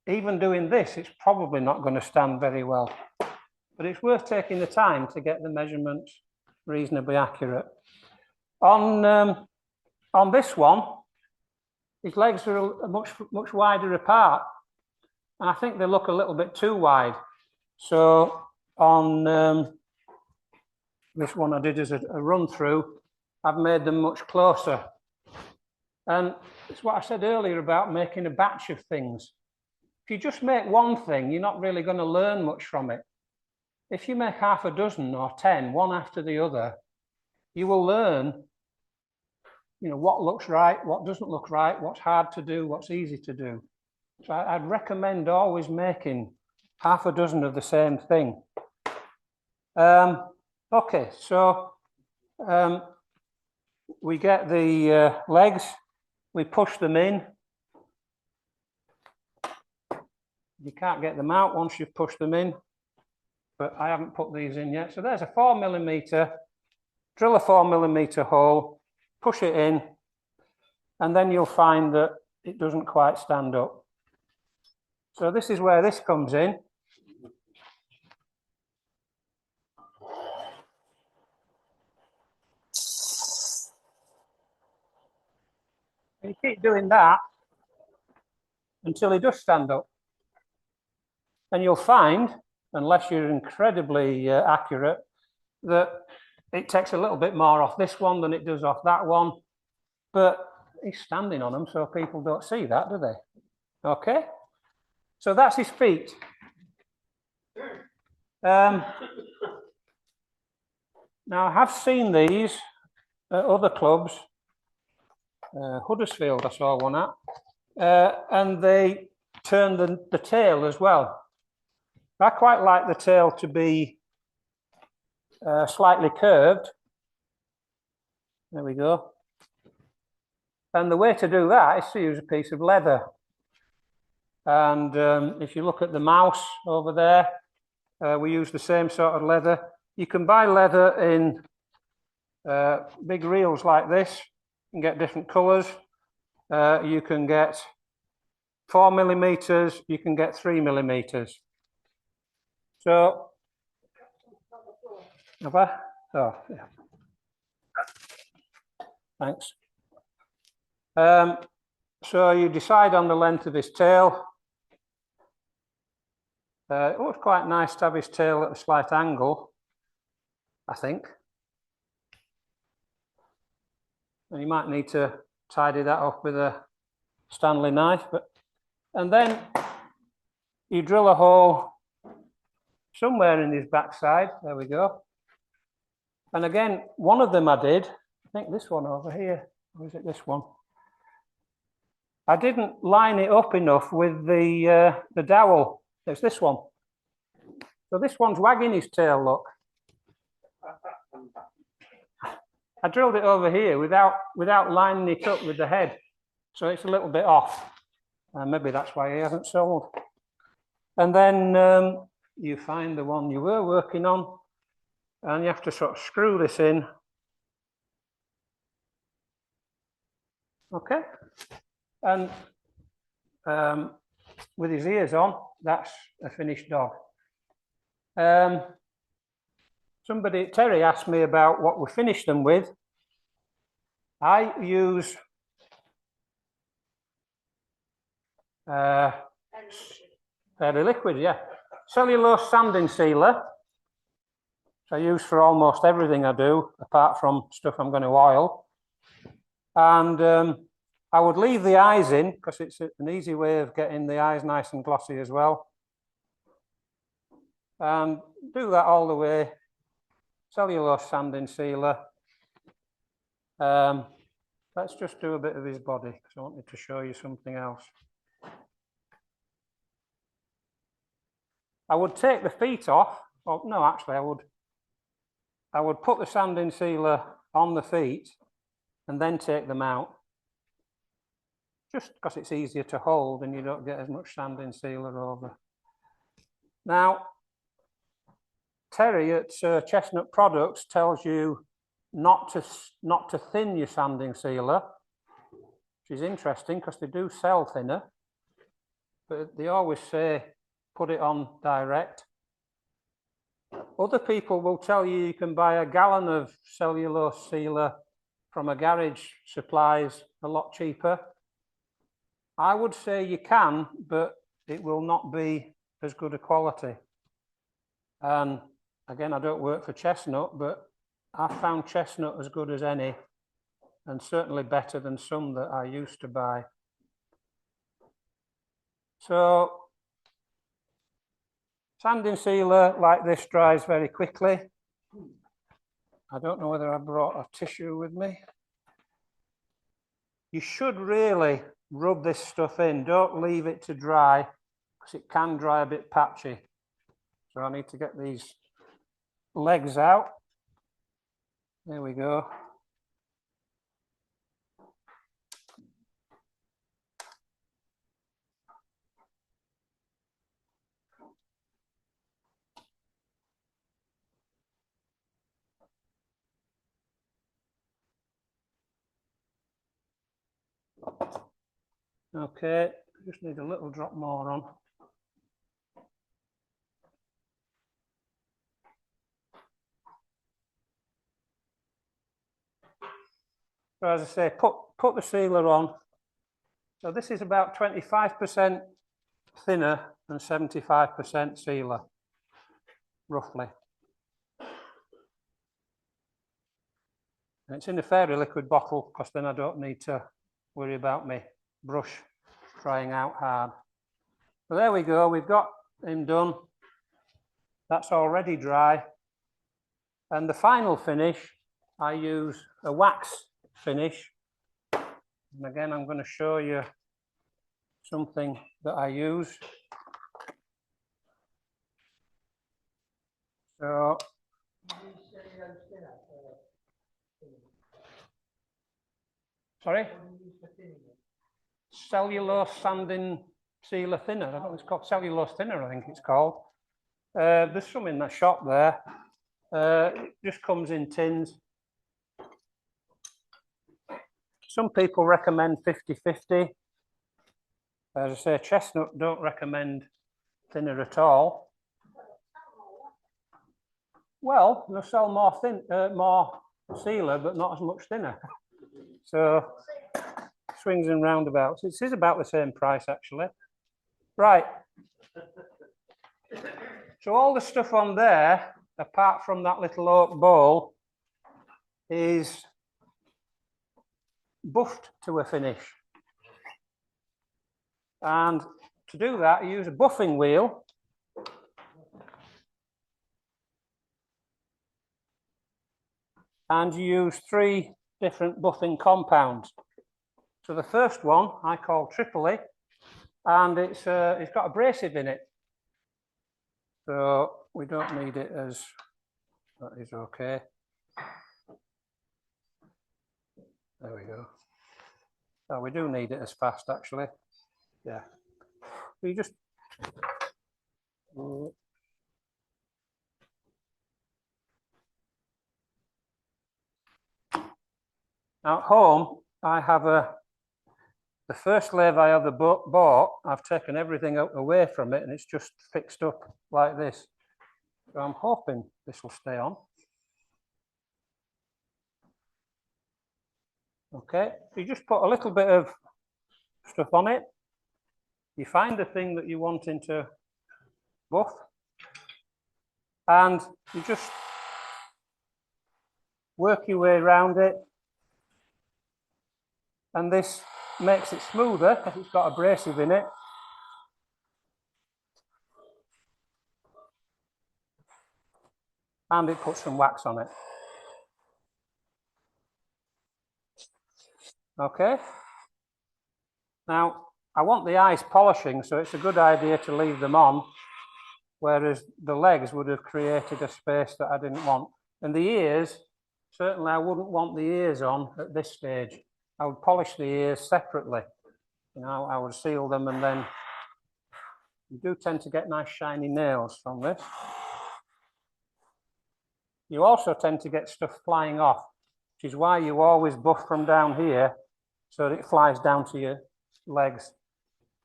Even doing this, it's probably not going to stand very well. But it's worth taking the time to get the measurements reasonably accurate. On this one, his legs are much wider apart. And I think they look a little bit too wide. So on this one I did as a run through, I've made them much closer. And it's what I said earlier about making a batch of things. If you just make one thing, you're not really going to learn much from it. If you make half a dozen or 10, one after the other, you will learn, what looks right, what doesn't look right, what's hard to do, what's easy to do. So I'd recommend always making half a dozen of the same thing. Okay, so we get the legs, we push them in. You can't get them out once you've pushed them in, but I haven't put these in yet. So there's a 4mm, drill a 4mm hole, push it in, and then you'll find that it doesn't quite stand up. So this is where this comes in. You keep doing that until it does stand up. And you'll find, unless you're incredibly accurate, that it takes a little bit more off this one than it does off that one. But he's standing on them, so people don't see that, do they? Okay. So that's his feet. Now, I have seen these at other clubs. Huddersfield, I saw one at. And they turn the tail as well. I quite like the tail to be slightly curved. There we go. And the way to do that is to use a piece of leather. And if you look at the mouse over there, we use the same sort of leather. You can buy leather in big reels like this and get different colours. You can get 4mm, you can get 3mm. So, have I? Oh, yeah. Thanks. So you decide on the length of his tail. It was quite nice to have his tail at a slight angle, I think. And you might need to tidy that up with a Stanley knife, and then you drill a hole somewhere in his backside. There we go. And again, one of them I did, I think this one over here, or is it this one? I didn't line it up enough with the dowel. It's this one. So this one's wagging his tail, look. I drilled it over here without lining it up with the head. So it's a little bit off. Maybe that's why he hasn't sold. And then you find the one you were working on, and you have to sort of screw this in. Okay. And with his ears on, that's a finished dog. Terry asked me about what we finish them with. I use fairly liquid, yeah. Cellulose sanding sealer, which I use for almost everything I do, apart from stuff I'm going to oil. And I would leave the eyes in, because it's an easy way of getting the eyes nice and glossy as well. And do that all the way. Cellulose sanding sealer. Let's just do a bit of his body, because I wanted to show you something else. I would take the feet off. Oh, no, actually, I would put the sanding sealer on the feet and then take them out. Just because it's easier to hold and you don't get as much sanding sealer over. Now, Terry at Chestnut Products tells you not to thin your sanding sealer, which is interesting because they do sell thinner, but they always say put it on direct. Other people will tell you you can buy a gallon of cellulose sealer from a garage supplies a lot cheaper. I would say you can, but it will not be as good a quality. And again, I don't work for Chestnut, but I found Chestnut as good as any, and certainly better than some that I used to buy. So, sanding sealer like this dries very quickly. I don't know whether I brought a tissue with me. You should really rub this stuff in. Don't leave it to dry, because it can dry a bit patchy. So I need to get these legs out. There we go. Okay, just need a little drop more on. So as I say, put the sealer on. So this is about 25% thinner and 75% sealer, roughly. And it's in a fairly liquid bottle, because then I don't need to worry about my brush drying out hard. So there we go, we've got him done. That's already dry. And the final finish, I use a wax finish. And again, I'm going to show you something that I use. So, sorry? Cellulose sanding sealer thinner. I don't know what it's called. Cellulose thinner, I think it's called. There's some in that shop there. It just comes in tins. Some people recommend 50-50. As I say, Chestnut don't recommend thinner at all. Well, they'll sell more sealer, but not as much thinner. So swings and roundabouts. It is about the same price actually. Right. So all the stuff on there, apart from that little oak bowl, is buffed to a finish. And to do that, you use a buffing wheel. And you use 3 different buffing compounds. So the first one I call Tripoli, and it's got abrasive in it. So we don't need it as, that is okay. There we go. Oh, we do need it as fast actually. Yeah. So you just now at home, I have the first lathe I ever bought, I've taken everything away from it and it's just fixed up like this. So I'm hoping this will stay on. Okay, so you just put a little bit of stuff on it. You find the thing that you want into buff and you just work your way around it. And this makes it smoother because it's got abrasive in it. And it puts some wax on it. Okay. Now, I want the eyes polishing, so it's a good idea to leave them on, whereas the legs would have created a space that I didn't want. And the ears, certainly I wouldn't want the ears on at this stage. I would polish the ears separately. You know, I would seal them, and then you do tend to get nice shiny nails from this. You also tend to get stuff flying off, which is why you always buff from down here so that it flies down to your legs.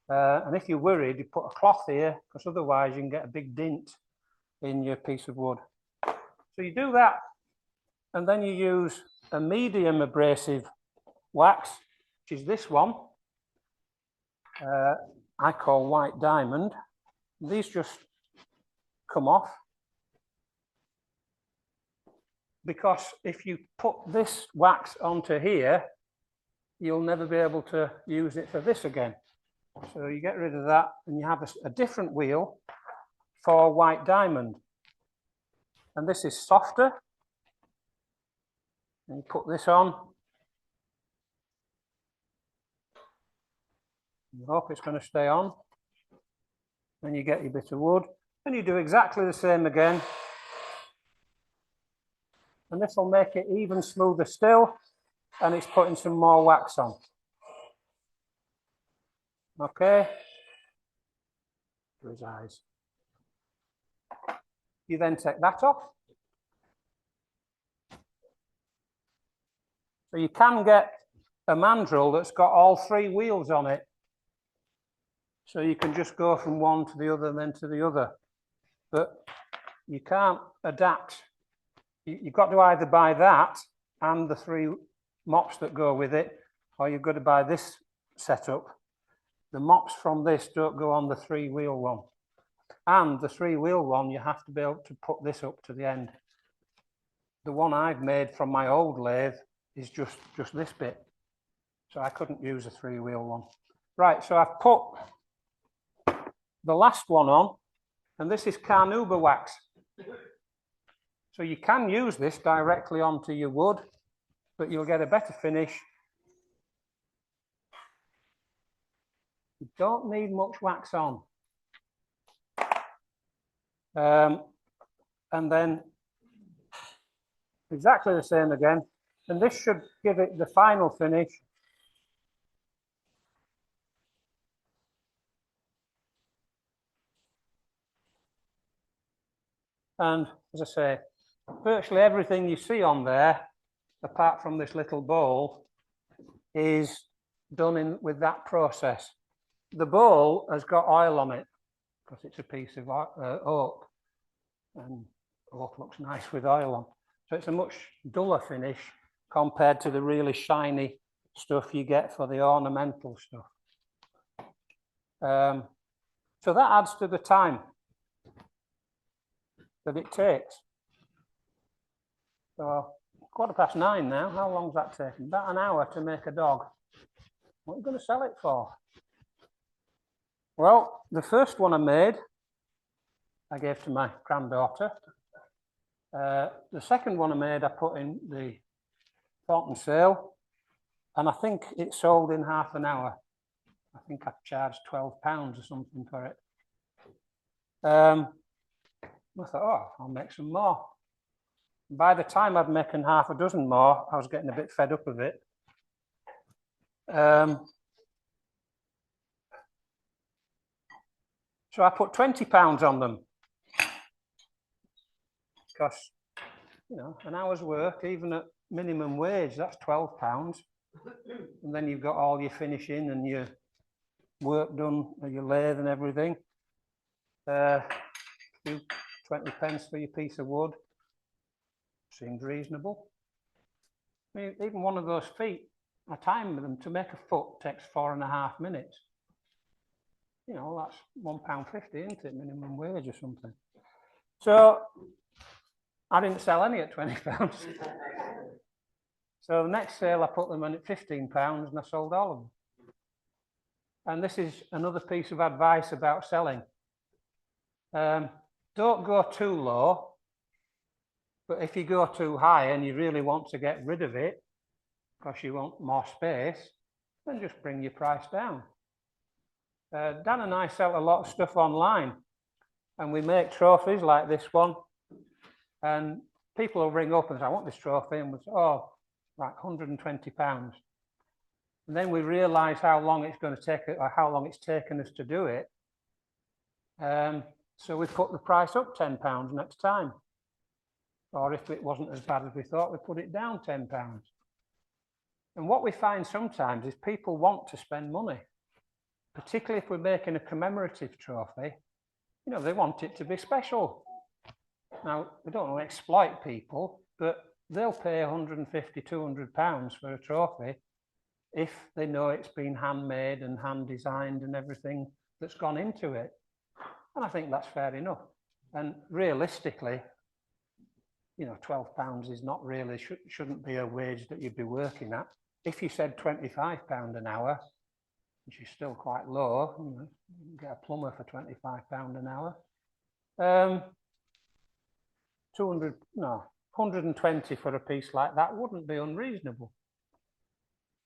And if you're worried, you put a cloth here, because otherwise you can get a big dint in your piece of wood. So you do that, and then you use a medium abrasive wax, which is this one. I call white diamond. These just come off. Because if you put this wax onto here, you'll never be able to use it for this again. So you get rid of that and you have a different wheel for white diamond. And this is softer. And you put this on. You hope it's going to stay on. Then you get your bit of wood. And you do exactly the same again. And this will make it even smoother still. And it's putting some more wax on. Okay. For his eyes. You then take that off. So you can get a mandrel that's got all 3 wheels on it. So you can just go from one to the other and then to the other. But you can't adapt. You've got to either buy that and the 3 mops that go with it, or you've got to buy this setup. The mops from this don't go on the 3-wheel one. And the 3-wheel one, you have to be able to put this up to the end. The one I've made from my old lathe is just this bit. So I couldn't use a 3-wheel one. Right, so I've put the last one on, and this is carnauba wax. So you can use this directly onto your wood, but you'll get a better finish. You don't need much wax on. And then exactly the same again. And this should give it the final finish. And as I say, virtually everything you see on there, apart from this little bowl, is done with that process. The bowl has got oil on it because it's a piece of oak, and oak looks nice with oil on. So it's a much duller finish compared to the really shiny stuff you get for the ornamental stuff. So that adds to the time that it takes. So 9:15 now. How long's that taking? About an hour to make a dog. What are you going to sell it for? Well, the first one I made, I gave to my granddaughter. The second one I made, I put in the Thornton sale, and I think it sold in half an hour. I think I charged £12 or something for it. I thought, oh, I'll make some more. By the time I'd making half a dozen more, I was getting a bit fed up of it. So I put £20 on them. Because, you know, an hour's work, even at minimum wage, that's £12. And then you've got all your finishing and your work done, your lathe and everything. 20 pence for your piece of wood. Seems reasonable. I mean, even one of those feet, I time them to make a foot takes 4.5 minutes. You know, that's £1.50, isn't it? Minimum wage or something. So I didn't sell any at £20. So the next sale, I put them on at £15 and I sold all of them. And this is another piece of advice about selling. Don't go too low. But if you go too high and you really want to get rid of it, because you want more space, then just bring your price down. Dan and I sell a lot of stuff online, and we make trophies like this one. And people will ring up and say, I want this trophy, and we'll say, oh, like £120. And then we realise how long it's going to take, or how long it's taken us to do it. So we put the price up £10 next time. Or if it wasn't as bad as we thought, we put it down £10. And what we find sometimes is people want to spend money, particularly if we're making a commemorative trophy. You know, they want it to be special. Now, we don't want to exploit people, but they'll pay £150, £200 for a trophy if they know it's been handmade and hand designed and everything that's gone into it. And I think that's fair enough. And realistically, you know, £12 is not really, shouldn't be a wage that you'd be working at. If you said £25 an hour, which is still quite low, you know, you can get a plumber for £25 an hour. 120 for a piece like that wouldn't be unreasonable.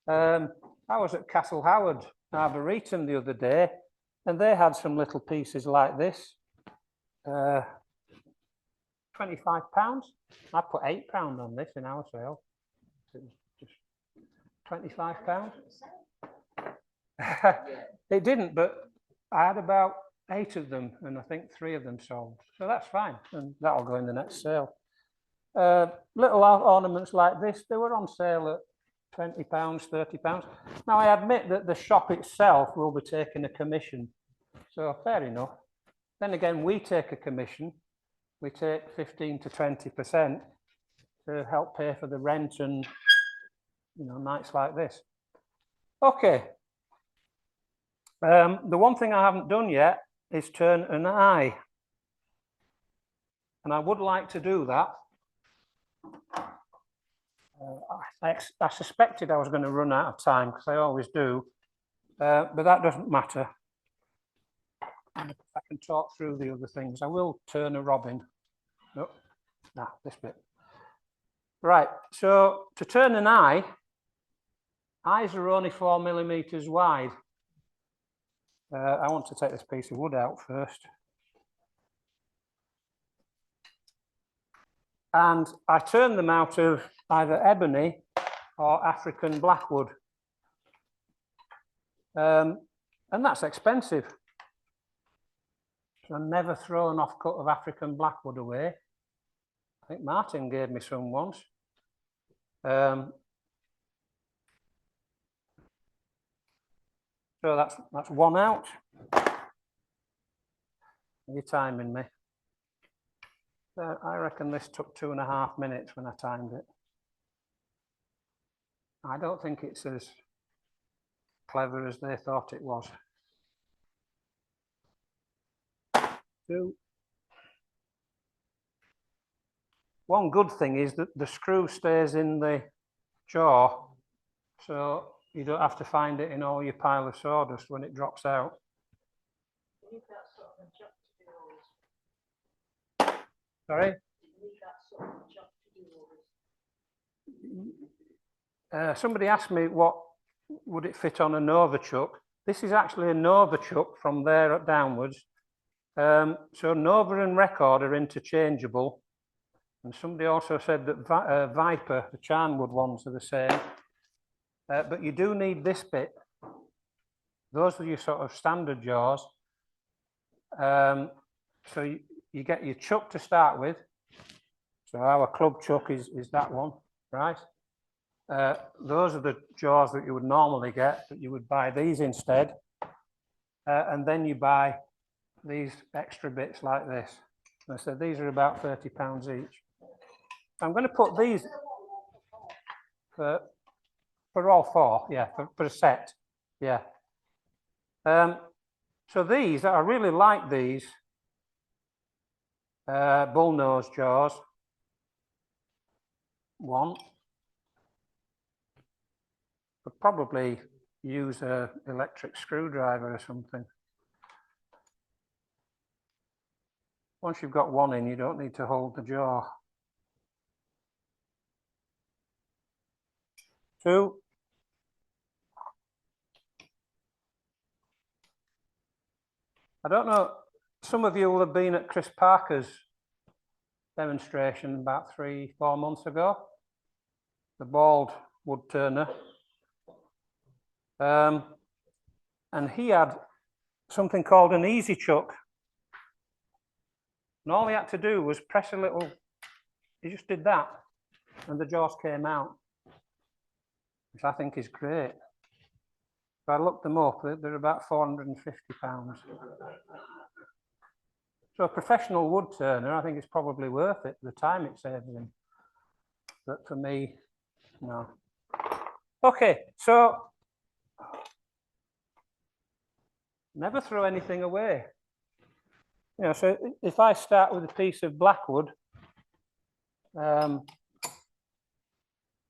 I was at Castle Howard, Arboretum the other day, and they had some little pieces like this. £25. I put £8 on this in our sale. It was just £25. It didn't, but I had about 8 of them, and I think 3 of them sold. So that's fine, and that'll go in the next sale. Little ornaments like this, they were on sale at £20, £30. Now, I admit that the shop itself will be taking a commission, so fair enough. Then again, we take a commission. We take 15 to 20% to help pay for the rent and, you know, nights like this. Okay. The one thing I haven't done yet is turn an eye. And I would like to do that. I suspected I was going to run out of time because I always do, but that doesn't matter. I can talk through the other things. I will turn a robin. No, this bit. Right, so to turn an eye, eyes are only 4 millimeters wide. I want to take this piece of wood out first. And I turn them out of either ebony or African blackwood. And that's expensive. So I never throw an off-cut of African blackwood away. I think Martin gave me some once. So that's one out. You're timing me. I reckon this took 2.5 minutes when I timed it. I don't think it's as clever as they thought it was. 2. One good thing is that the screw stays in the jaw, so you don't have to find it in all your pile of sawdust when it drops out. Sorry? Somebody asked me what would it fit on a Nova chuck. This is actually a Nova chuck from there downwards. So Nova and Record are interchangeable. And somebody also said that Viper, the Charnwood ones, are the same. But you do need this bit. Those are your sort of standard jaws. So you get your chuck to start with. So our club chuck is that one, right? Those are the jaws that you would normally get, but you would buy these instead. And then you buy these extra bits like this. And I said these are about £30 each. I'm going to put these for all 4, yeah, for a set, yeah. So these, I really like these bullnose jaws. 1. Could probably use an electric screwdriver or something. Once you've got 1 in, you don't need to hold the jaw. 2. I don't know, some of you will have been at Chris Parker's demonstration about 3-4 months ago, the bald woodturner. And he had something called an easy chuck. And all he had to do was press a little, he just did that, and the jaws came out, which I think is great. So I looked them up, they're about £450. So a professional wood turner, I think it's probably worth it, the time it saves him. But for me, no. Okay, so never throw anything away. You know, so if I start with a piece of blackwood,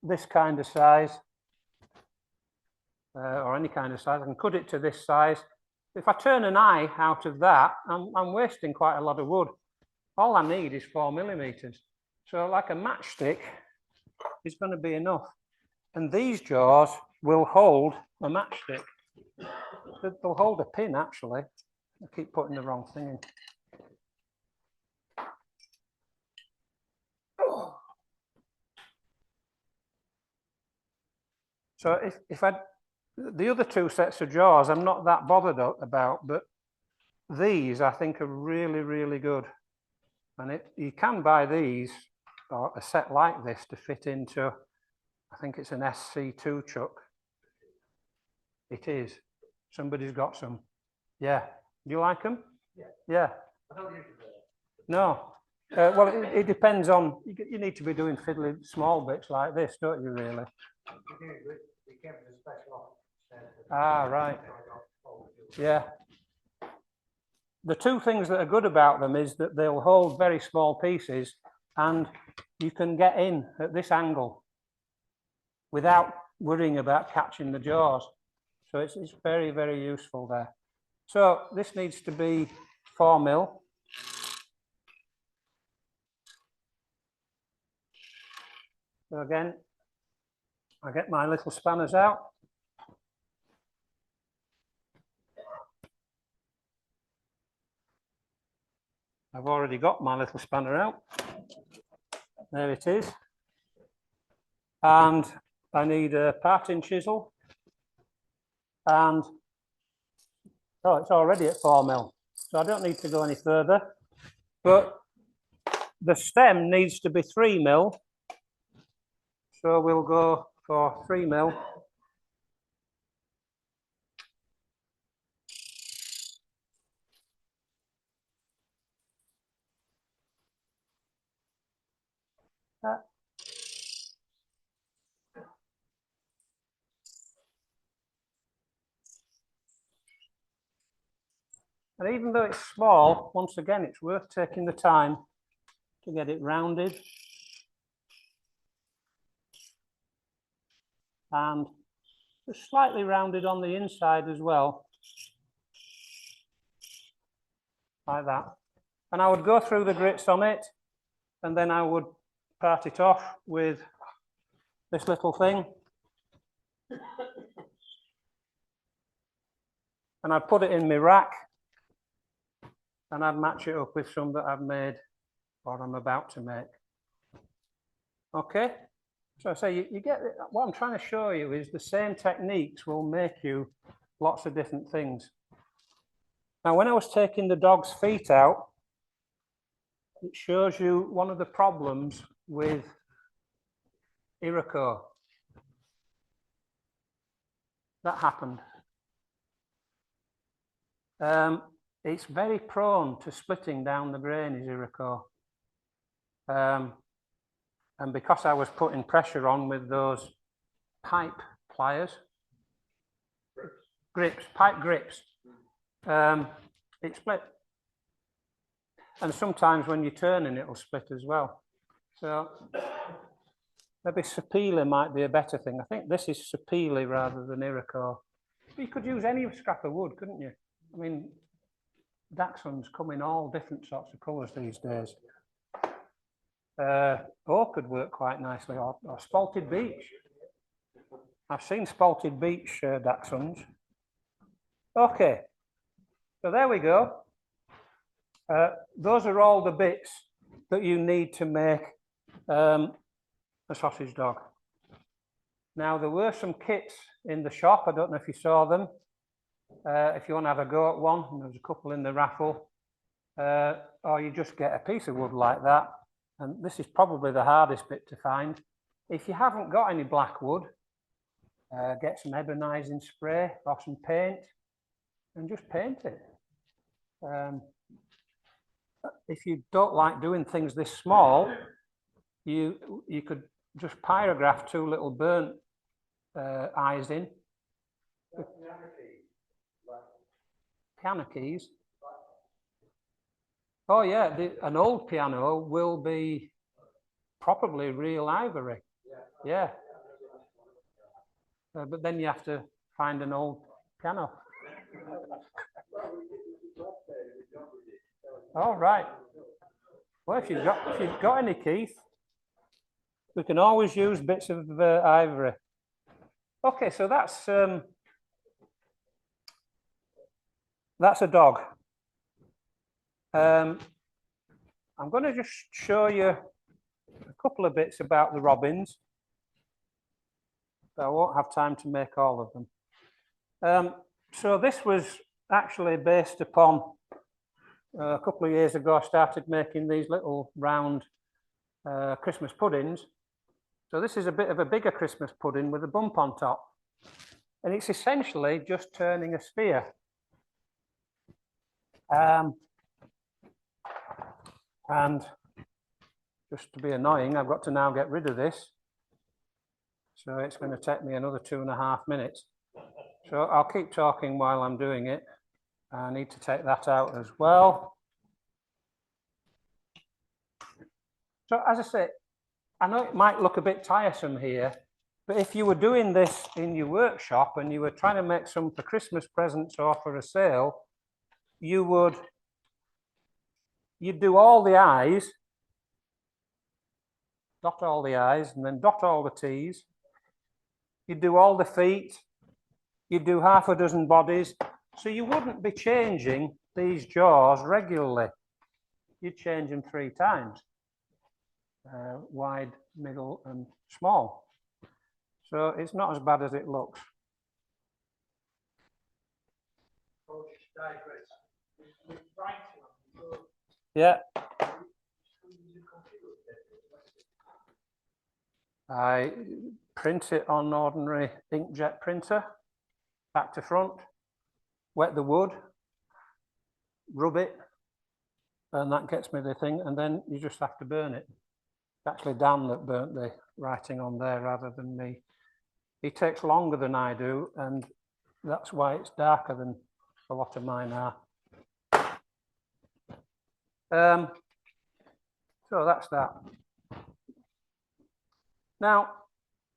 this kind of size, or any kind of size, I can cut it to this size. If I turn an eye out of that, I'm wasting quite a lot of wood. All I need is 4mm. So like a matchstick is going to be enough. And these jaws will hold a matchstick. They'll hold a pin, actually. I keep putting the wrong thing in. So if the other 2 sets of jaws, I'm not that bothered about, but these I think are really, really good. And you can buy these, or a set like this, to fit into, I think it's an SC2 chuck. It is. Somebody's got some. Yeah. Do you like them? Yeah. Yeah. I don't use it. No. Well, it depends on, you need to be doing fiddly small bits like this, don't you, really? Ah, right. Yeah. The 2 things that are good about them is that they'll hold very small pieces, and you can get in at this angle without worrying about catching the jaws. So it's very, very useful there. So this needs to be 4mm. So again, I get my little spanners out. I've already got my little spanner out. There it is. And I need a parting chisel. And, oh, it's already at 4mm. So I don't need to go any further. But the stem needs to be 3mm. So we'll go for 3mm. And even though it's small, once again, it's worth taking the time to get it rounded. And just slightly rounded on the inside as well. Like that. And I would go through the grits on it, and then I would part it off with this little thing. And I'd put it in my rack, and I'd match it up with some that I've made or I'm about to make. Okay, so I say you get it. What I'm trying to show you is the same techniques will make you lots of different things. Now, when I was taking the dog's feet out, it shows you one of the problems with Iroko. That happened. It's very prone to splitting down the grain, is Iroko. And because I was putting pressure on with those pipe pliers, pipe grips, it split. And sometimes when you're turning, it'll split as well. So maybe Sapele might be a better thing. I think this is Sapele rather than Iroko. You could use any scrap of wood, couldn't you? I mean, Dachshunds come in all different sorts of colours these days. Oak could work quite nicely, or spalted beech. I've seen spalted beech Dachshunds. Okay, so there we go. Those are all the bits that you need to make a sausage dog. Now, there were some kits in the shop. I don't know if you saw them. If you want to have a go at one, and there's a couple in the raffle, or you just get a piece of wood like that. And this is probably the hardest bit to find. If you haven't got any black wood, get some ebonizing spray or some paint and just paint it. If you don't like doing things this small, you could just pyrograph two little burnt eyes in. Piano keys. Oh yeah, an old piano will be probably real ivory. Yeah. But then you have to find an old piano. All right. Well, if you've got any, Keith, we can always use bits of ivory. Okay, so that's a dog. I'm going to just show you a couple of bits about the robins. But I won't have time to make all of them. So this was actually based upon a couple of years ago. I started making these little round Christmas puddings. So this is a bit of a bigger Christmas pudding with a bump on top. And it's essentially just turning a sphere. And just to be annoying, I've got to now get rid of this. So it's going to take me another 2.5 minutes. So I'll keep talking while I'm doing it. I need to take that out as well. So as I say, I know it might look a bit tiresome here, but if you were doing this in your workshop and you were trying to make some for Christmas presents or for a sale, you'd do all the I's, dot all the I's, and then dot all the T's. You'd do all the feet. You'd do half a dozen bodies. So you wouldn't be changing these jaws regularly. You'd change them 3 times. Wide, middle, and small. So it's not as bad as it looks. Yeah. I print it on an ordinary inkjet printer, back to front, wet the wood, rub it, and that gets me the thing, and then you just have to burn it. It's actually Dan that burnt the writing on there rather than me. He takes longer than I do, and that's why it's darker than a lot of mine are. So that's that. Now,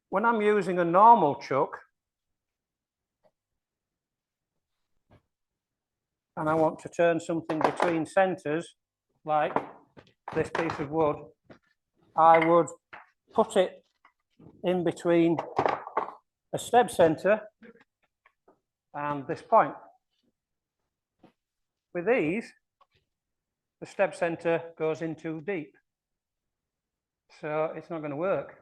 when I'm using a normal chuck, and I want to turn something between centres, like this piece of wood, I would put it in between a stem centre and this point. With these, the stem centre goes in too deep, so it's not going to work.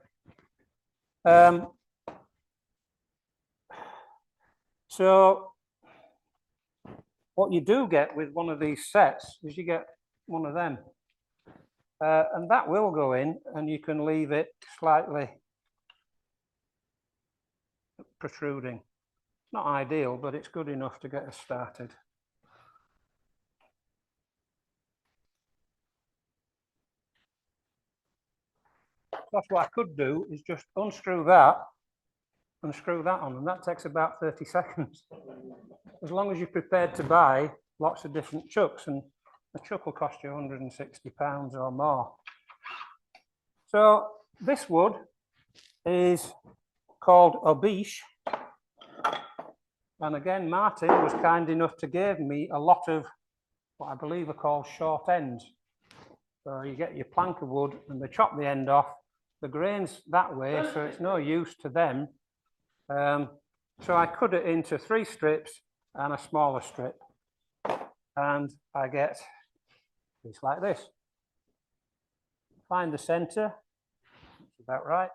So what you do get with one of these sets is you get one of them, and that will go in, and you can leave it slightly protruding. Not ideal, but it's good enough to get us started. That's what I could do, is just unscrew that and screw that on, and that takes about 30 seconds. As long as you're prepared to buy lots of different chucks, and a chuck will cost you £160 or more. So this wood is called Obiche, and again Martin was kind enough to give me a lot of what I believe are called short ends. So you get your plank of wood and they chop the end off, the grain's that way, so it's no use to them. So I cut it into 3 strips and a smaller strip, and I get a piece like this. Find the centre, that's about right.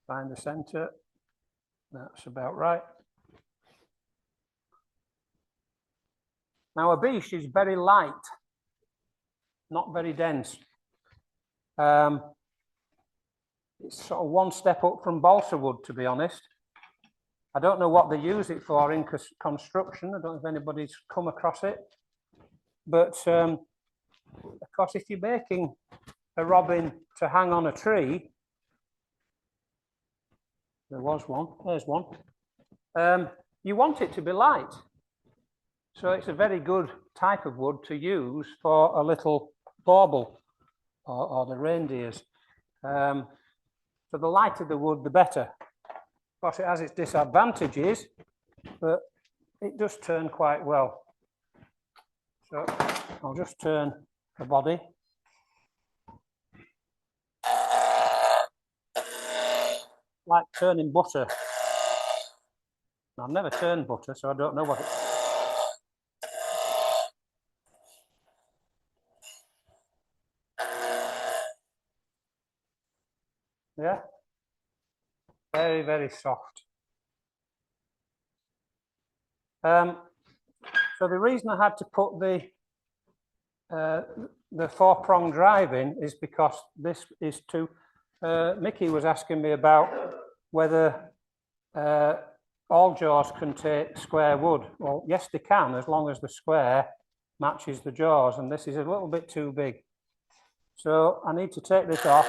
Find the centre, that's about right. Now a biche is very light, not very dense. It's sort of one step up from balsa wood, to be honest. I don't know what they use it for in construction. I don't know if anybody's come across it. But of course, if you're making a robin to hang on a tree, there was one, there's one, you want it to be light. So it's a very good type of wood to use for a little bauble or the reindeers. So the lighter the wood, the better. Of course, it has its disadvantages, but it does turn quite well. So I'll just turn the body. Like turning butter. I've never turned butter, so I don't know what it is. Yeah, very, very soft. So the reason I had to put the 4-prong drive in is because this is to, Mickey was asking me about whether all jaws can take square wood. Well, yes, they can, as long as the square matches the jaws, and this is a little bit too big. So I need to take this off.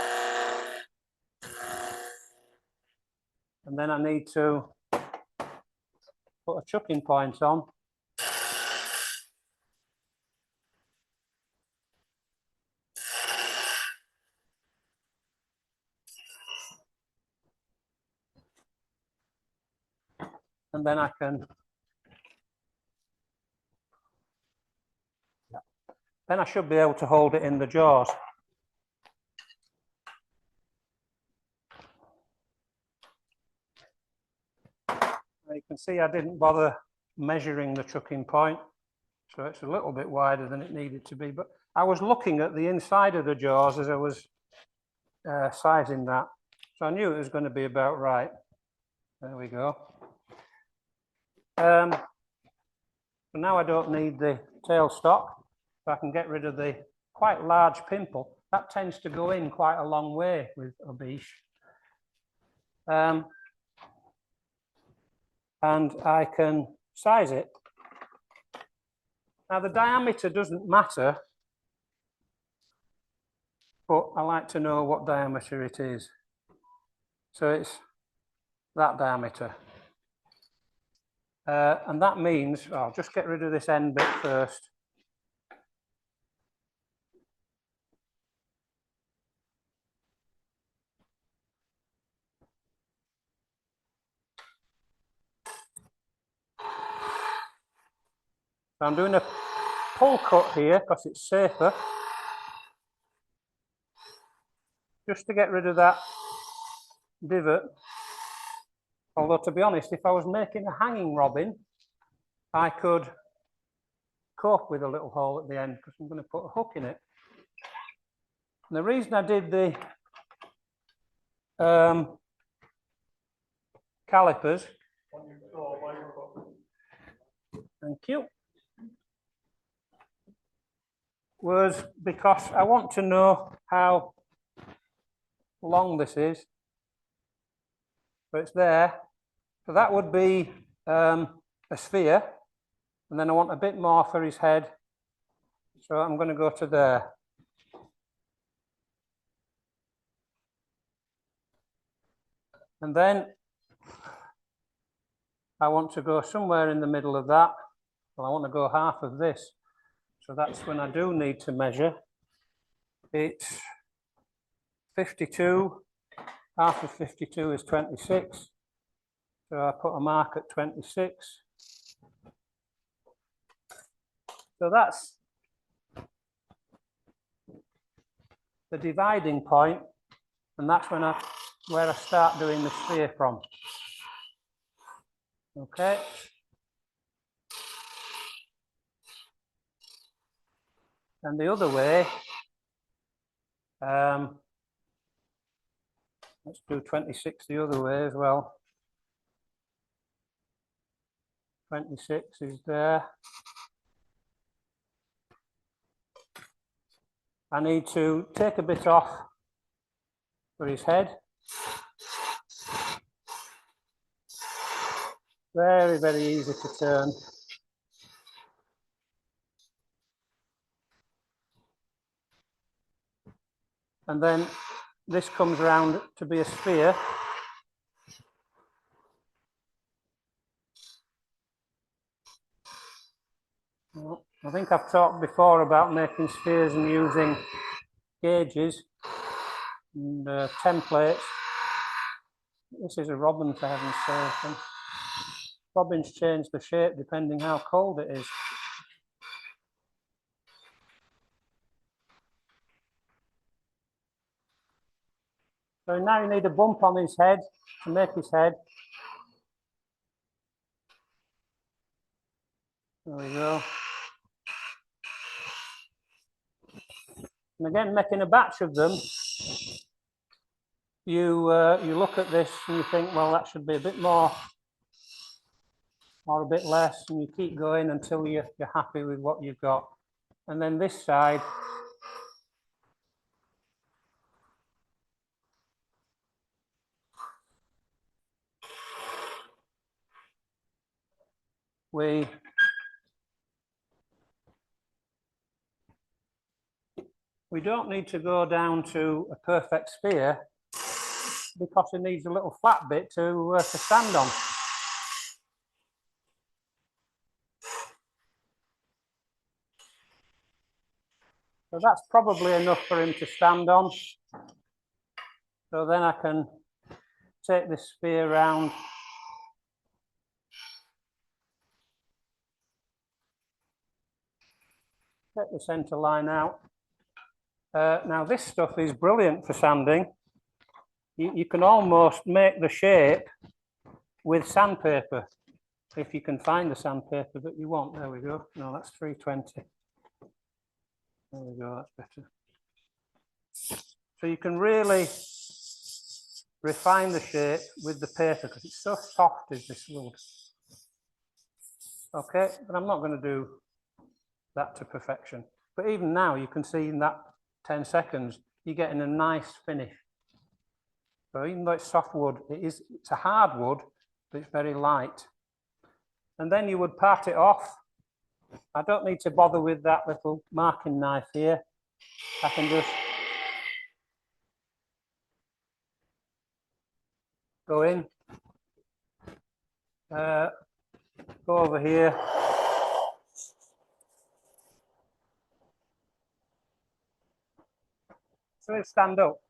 And then I need to put a chucking point on. And then I can, then I should be able to hold it in the jaws. You can see I didn't bother measuring the chucking point, so it's a little bit wider than it needed to be, but I was looking at the inside of the jaws as I was sizing that, so I knew it was going to be about right. There we go. So now I don't need the tailstock, so I can get rid of the quite large pimple. That tends to go in quite a long way with Obiche. And I can size it. Now the diameter doesn't matter, but I like to know what diameter it is. So it's that diameter. And that means, I'll just get rid of this end bit first. So I'm doing a pull cut here because it's safer, just to get rid of that divot. Although, to be honest, if I was making a hanging robin, I could cope with a little hole at the end because I'm going to put a hook in it. And the reason I did the calipers, thank you, was because I want to know how long this is. So it's there. So that would be a sphere. And then I want a bit more for his head. So I'm going to go to there. And then I want to go somewhere in the middle of that. Well, I want to go half of this. So that's when I do need to measure. It's 52. Half of 52 is 26. So I put a mark at 26. So that's the dividing point, and that's when where I start doing the sphere from. Okay. And the other way, let's do 26 the other way as well. 26 is there. I need to take a bit off for his head. Very, very easy to turn. And then this comes around to be a sphere. I think I've talked before about making spheres and using gauges and templates. This is a robin, for heaven's sake. And robins change the shape depending how cold it is. So now you need a bump on his head to make his head. There we go. And again, making a batch of them, you look at this and you think, well, that should be a bit more or a bit less, and you keep going until you're happy with what you've got. And then this side, we don't need to go down to a perfect sphere because it needs a little flat bit to stand on. So that's probably enough for him to stand on. So then I can take this sphere round. Take the centre line out. Now this stuff is brilliant for sanding. You can almost make the shape with sandpaper if you can find the sandpaper that you want. There we go. No, that's 320. There we go, that's better. So you can really refine the shape with the paper because it's so soft is this wood. Okay, but I'm not going to do that to perfection. But even now you can see in that 10 seconds, you're getting a nice finish. So even though it's soft wood, it's a hard wood, but it's very light. And then you would part it off. I don't need to bother with that little marking knife here. I can just go in, go over here. So it stand up.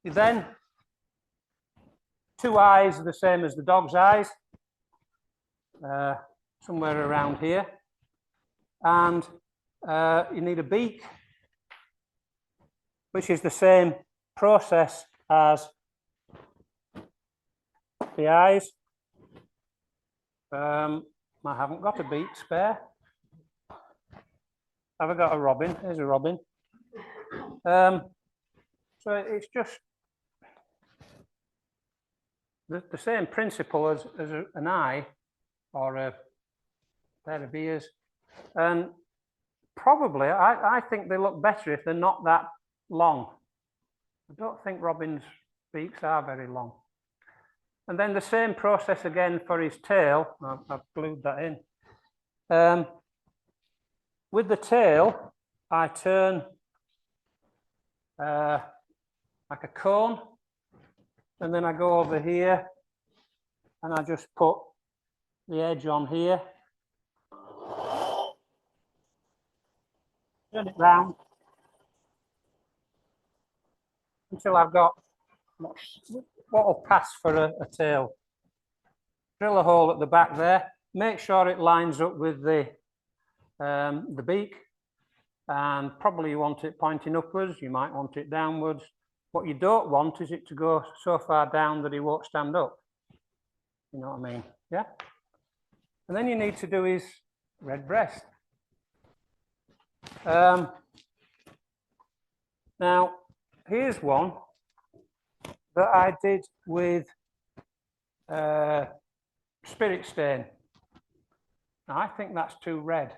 You then, two eyes are the same as the dog's eyes. somewhere around here. And you need a beak, which is the same process as the eyes. I haven't got a beak spare. Have I got a robin? Here's a robin. So it's just the same principle as an eye or a pair of ears. And probably, I think they look better if they're not that long. I don't think robins' beaks are very long. And then the same process again for his tail. I've glued that in. With the tail, I turn like a cone, and then I go over here and I just put the edge on here. Turn it round until I've got what will pass for a tail. Drill a hole at the back there. Make sure it lines up with the beak, and probably you want it pointing upwards. You might want it downwards. What you don't want is it to go so far down that he won't stand up. You know what I mean? Yeah. And then you need to do his red breast. Now, here's one that I did with spirit stain. Now, I think that's too red,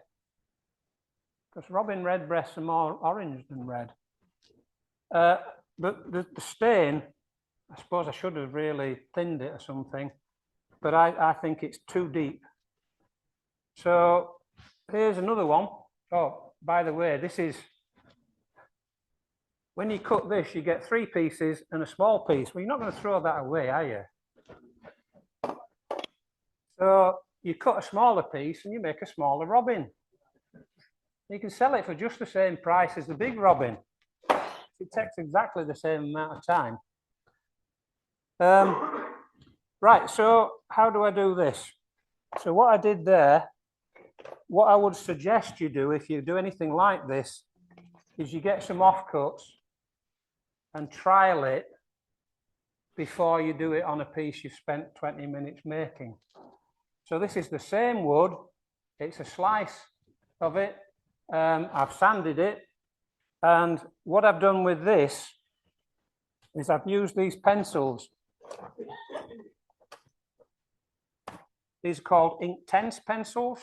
because robin redbreasts are more orange than red. But the stain, I suppose I should have really thinned it or something, but I think it's too deep. So here's another one. Oh, by the way, this is, when you cut this, you get 3 pieces and a small piece. Well, you're not going to throw that away, are you? So you cut a smaller piece and you make a smaller robin. You can sell it for just the same price as the big robin. It takes exactly the same amount of time. Right, so how do I do this? So what I did there, what I would suggest you do if you do anything like this, is you get some offcuts and trial it before you do it on a piece you've spent 20 minutes making. So this is the same wood, it's a slice of it. I've sanded it, and what I've done with this is I've used these pencils. These are called Inktense pencils,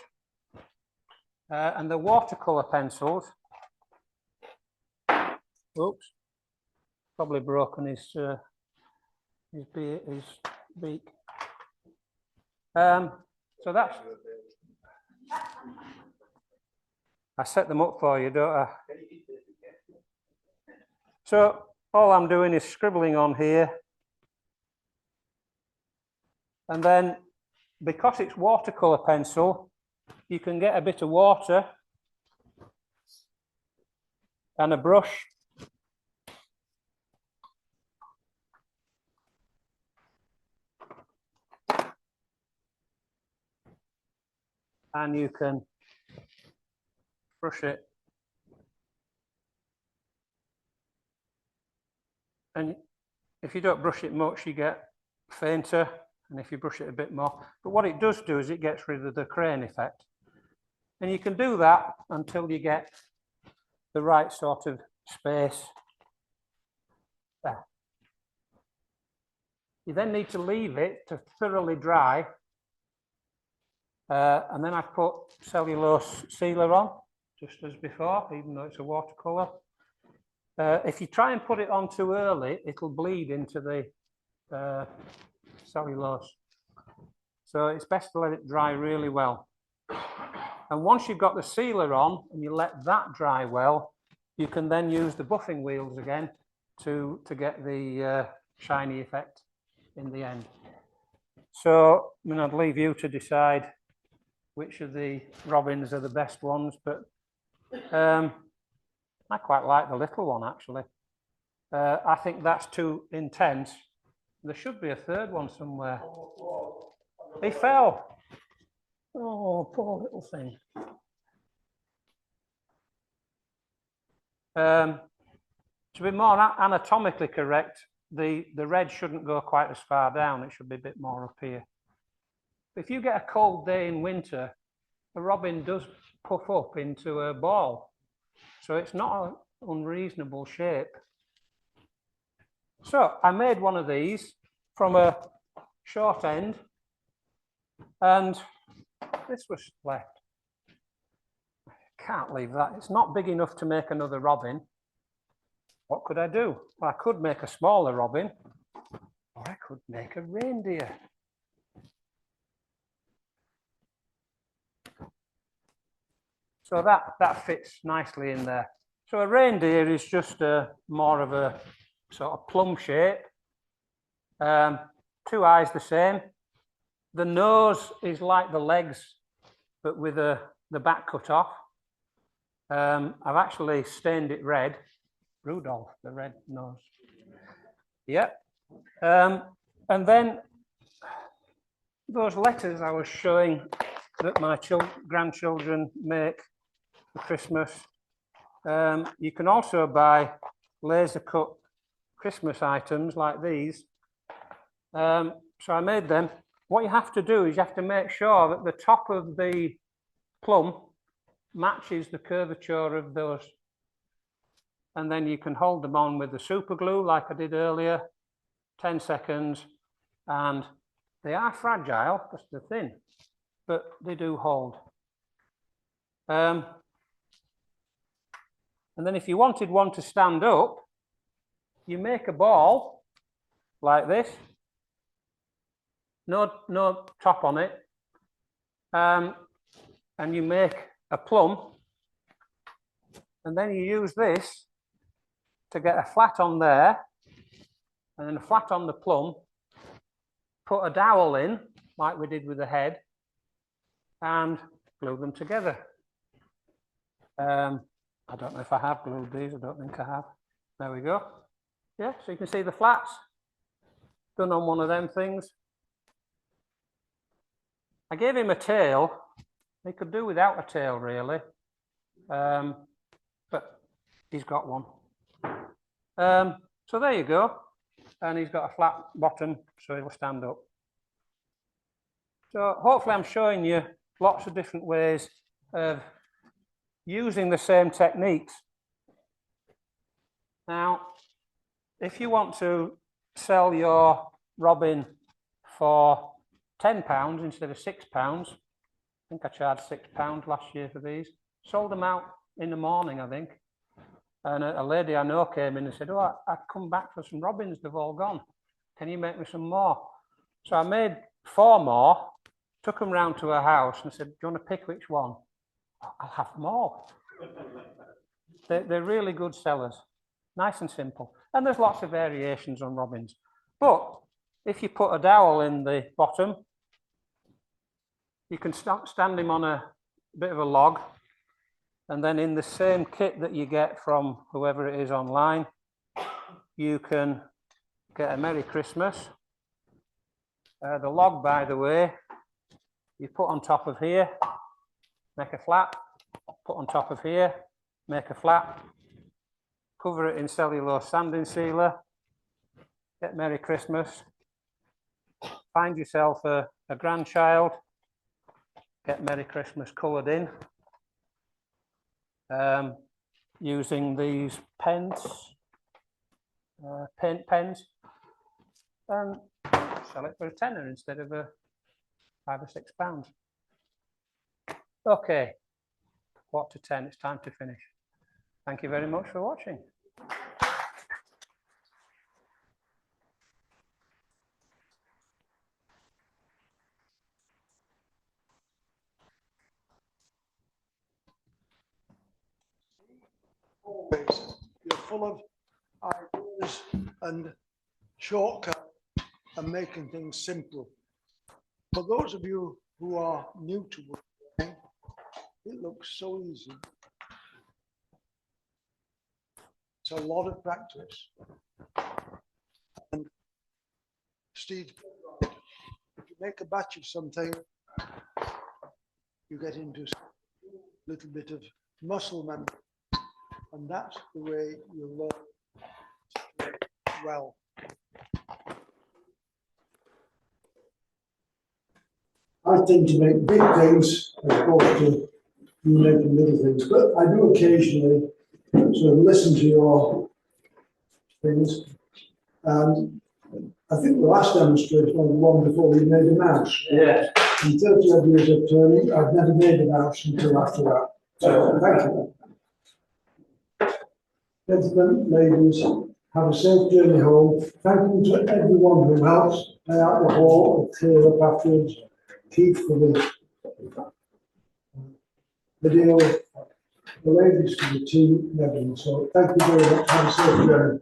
and they're watercolor pencils. Oops, probably broken his beak. So that's. I set them up for you, don't I? So all I'm doing is scribbling on here, and then because it's watercolor pencil, you can get a bit of water and a brush, and you can brush it. And if you don't brush it much, you get fainter, and if you brush it a bit more. But what it does do is it gets rid of the crane effect. And you can do that until you get the right sort of space there. You then need to leave it to thoroughly dry. And then I've put cellulose sealer on, just as before, even though it's a watercolor. If you try and put it on too early, it'll bleed into the cellulose. So it's best to let it dry really well. And once you've got the sealer on and you let that dry well, you can then use the buffing wheels again to get the shiny effect in the end. So I mean, I'd leave you to decide which of the robins are the best ones, but I quite like the little one, actually. I think that's too intense. There should be a third one somewhere. He fell. Oh, poor little thing. To be more anatomically correct, the red shouldn't go quite as far down. It should be a bit more up here. If you get a cold day in winter, a robin does puff up into a ball. So it's not an unreasonable shape. So I made one of these from a short end, and this was left. Can't leave that. It's not big enough to make another robin. What could I do? Well, I could make a smaller robin, or I could make a reindeer. So that fits nicely in there. So a reindeer is just more of a sort of plum shape. Two eyes the same. The nose is like the legs, but with the back cut off. I've actually stained it red. Rudolph, the red nose. Yep. And then those letters I was showing that my grandchildren make for Christmas. You can also buy laser cut Christmas items like these. So I made them. What you have to do is you have to make sure that the top of the plum matches the curvature of those. And then you can hold them on with the super glue like I did earlier, 10 seconds. And they are fragile because they're thin, but they do hold. And then if you wanted one to stand up, you make a ball like this. No top on it. And you make a plum. And then you use this to get a flat on there, and then a flat on the plum, put a dowel in, like we did with the head, and glue them together. I don't know if I have glued these, I don't think I have. There we go. Yeah, so you can see the flats done on one of them things. I gave him a tail. He could do without a tail, really. But he's got one. So there you go. And he's got a flat bottom, so he'll stand up. So hopefully I'm showing you lots of different ways of using the same techniques. Now, if you want to sell your robin for £10 instead of £6, I think I charged £6 last year for these. Sold them out in the morning, I think. And a lady I know came in and said, oh, I've come back for some robins, they've all gone. Can you make me some more? So I made 4 more, took them round to her house and said, do you want to pick which one? I'll have them all. They're really good sellers, nice and simple. And there's lots of variations on robins. But if you put a dowel in the bottom, you can stand him on a bit of a log. And then in the same kit that you get from whoever it is online, you can get a Merry Christmas. The log, by the way, you put on top of here, make a flap, put on top of here, make a flap, cover it in cellulose sanding sealer, get Merry Christmas, find yourself a grandchild, get Merry Christmas coloured in. Using these pens, paint pens, and sell it for a tenner instead of a £5 or £6. Okay, 9:45, it's time to finish. Thank you very much for watching. Always, you're full of ideas and shortcuts and making things simple. For those of you who are new to woodworking, it looks so easy. It's a lot of practice. And Steve, if you make a batch of something, you get into a little bit of muscle memory, and that's the way you learn well. I tend to make big things as opposed to you making little things, but I do occasionally sort of listen to your things. And I think the last demonstration was the one before you made a mouse. Yeah. In 30 odd years of turning, I've never made a mouse until after that. So thank you. Gentlemen, ladies, have a safe journey home. Thank you to everyone who helps lay out the hall, clear up afterwards, keep for the video, the ladies for the team, and everything. So thank you very much. Have a safe journey.